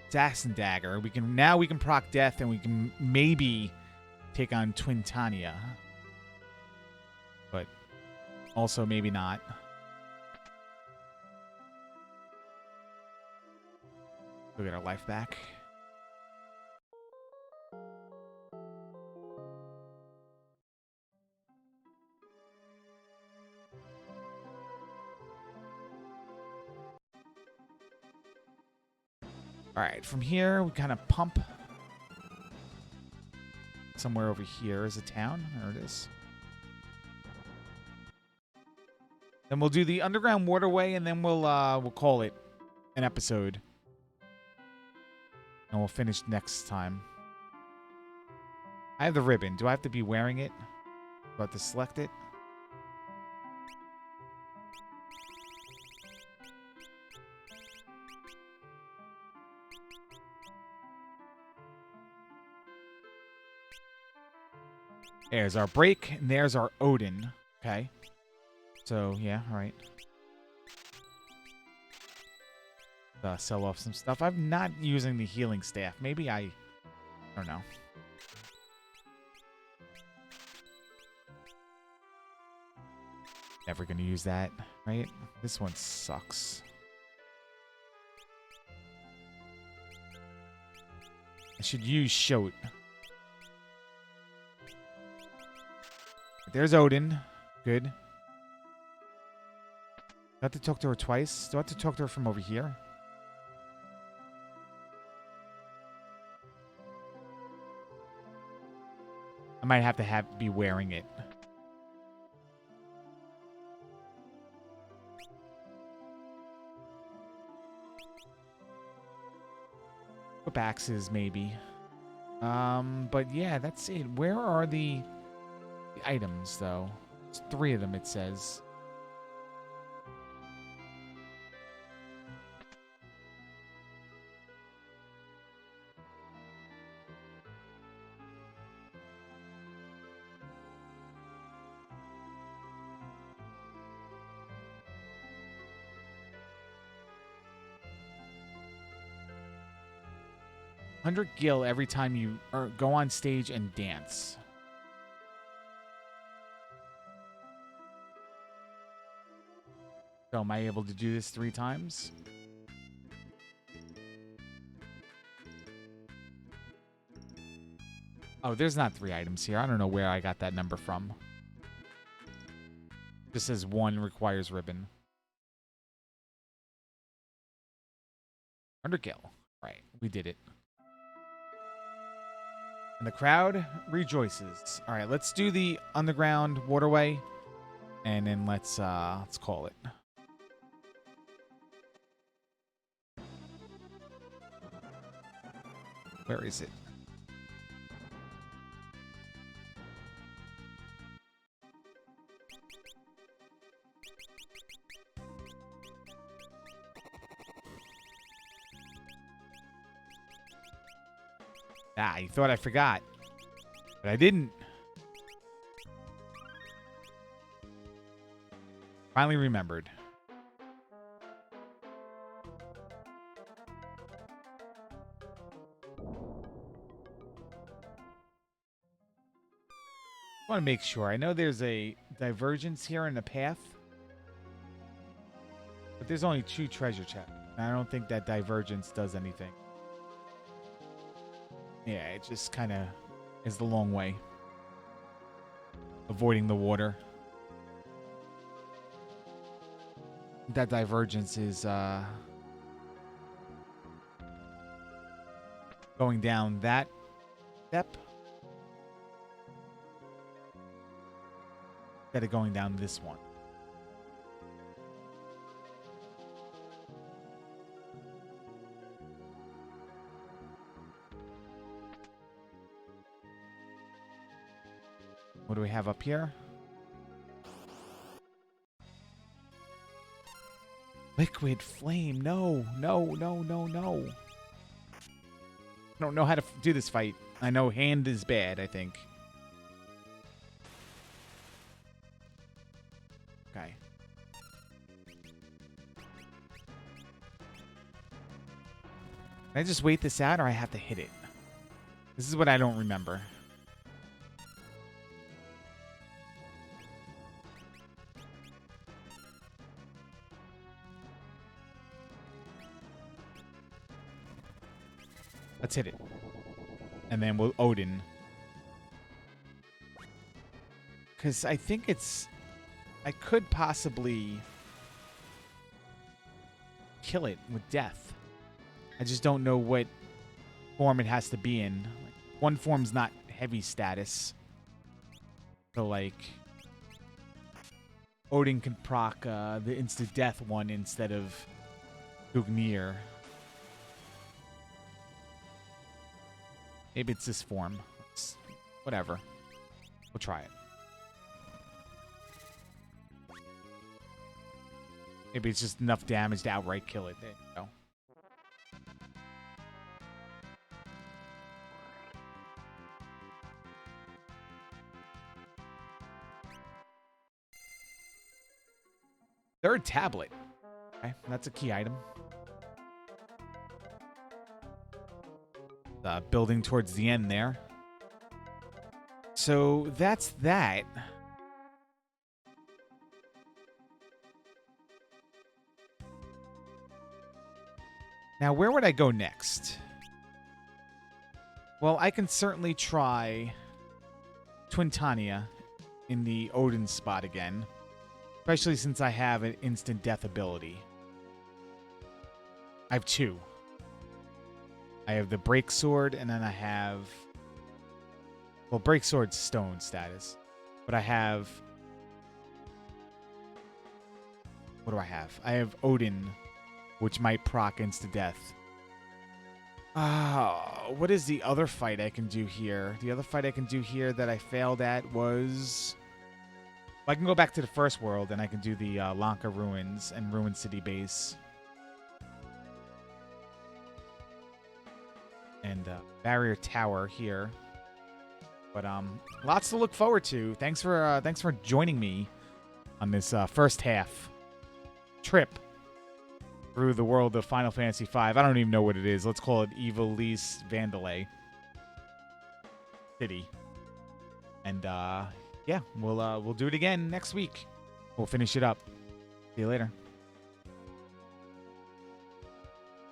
Assassin Dagger. We can proc death, and we can maybe take on Twintania, but also maybe not. We'll get our life back. All right, from here, we kind of pump. Somewhere over here is a town. There it is. Then we'll do the underground waterway, and then we'll call it an episode. And we'll finish next time. I have the ribbon. Do I have to be wearing it? Do I have to select it? There's our break, and there's our Odin. Okay. So, yeah, all right. Sell off some stuff. I'm not using the healing staff. Maybe I don't know. Never gonna use that, right? This one sucks. I should use Shoat. There's Odin. Good. Do I have to talk to her twice? Do I have to talk to her from over here? I might have to be wearing it. Whip axes, maybe. But yeah, that's it. Where are the items, though? It's 3 of them, it says. $100 gil every time you go on stage and dance. So am I able to do this 3 times? Oh, there's not 3 items here. I don't know where I got that number from. This says 1 requires ribbon. 100 gil. Right, we did it. And the crowd rejoices. All right, let's do the underground waterway, and then let's call it. Where is it? Ah, you thought I forgot. But I didn't. Finally remembered. I want to make sure. I know there's a divergence here in the path. But there's only 2 treasure chests. I don't think that divergence does anything. Yeah, it just kind of is the long way. Avoiding the water. That divergence is going down that step. Instead of going down this one. What do we have up here? Liquid flame. No, no, no, no, no. I don't know how to do this fight. I know hand is bad, I think. Okay. Can I just wait this out or I have to hit it? This is what I don't remember. Let's hit it. And then we'll Odin. Because I think it's... I could possibly kill it with death. I just don't know what form it has to be in. Like, one form's not heavy status. So, like... Odin can proc the instant death one instead of Gugnir. Maybe it's this form. Whatever. We'll try it. Maybe it's just enough damage to outright kill it. There you go. Third tablet. Okay, that's a key item. Building towards the end there. So that's that. Now, where would I go next? Well, I can certainly try Twintania in the Odin spot again. Especially since I have an instant death ability. I have two. I have the Break Sword, and then I have... Well, Break Sword's stone status. But I have... What do I have? I have Odin, which might proc instant death. What is the other fight I can do here? The other fight I can do here that I failed at was... Well, I can go back to the first world, and I can do the Lanka Ruins and Ruin City base. And Barrier Tower here. But lots to look forward to. Thanks for joining me on this first half trip through the world of Final Fantasy V. I don't even know what it is. Let's call it Ivalice Vandalay City. And yeah, we'll do it again next week. We'll finish it up. See you later.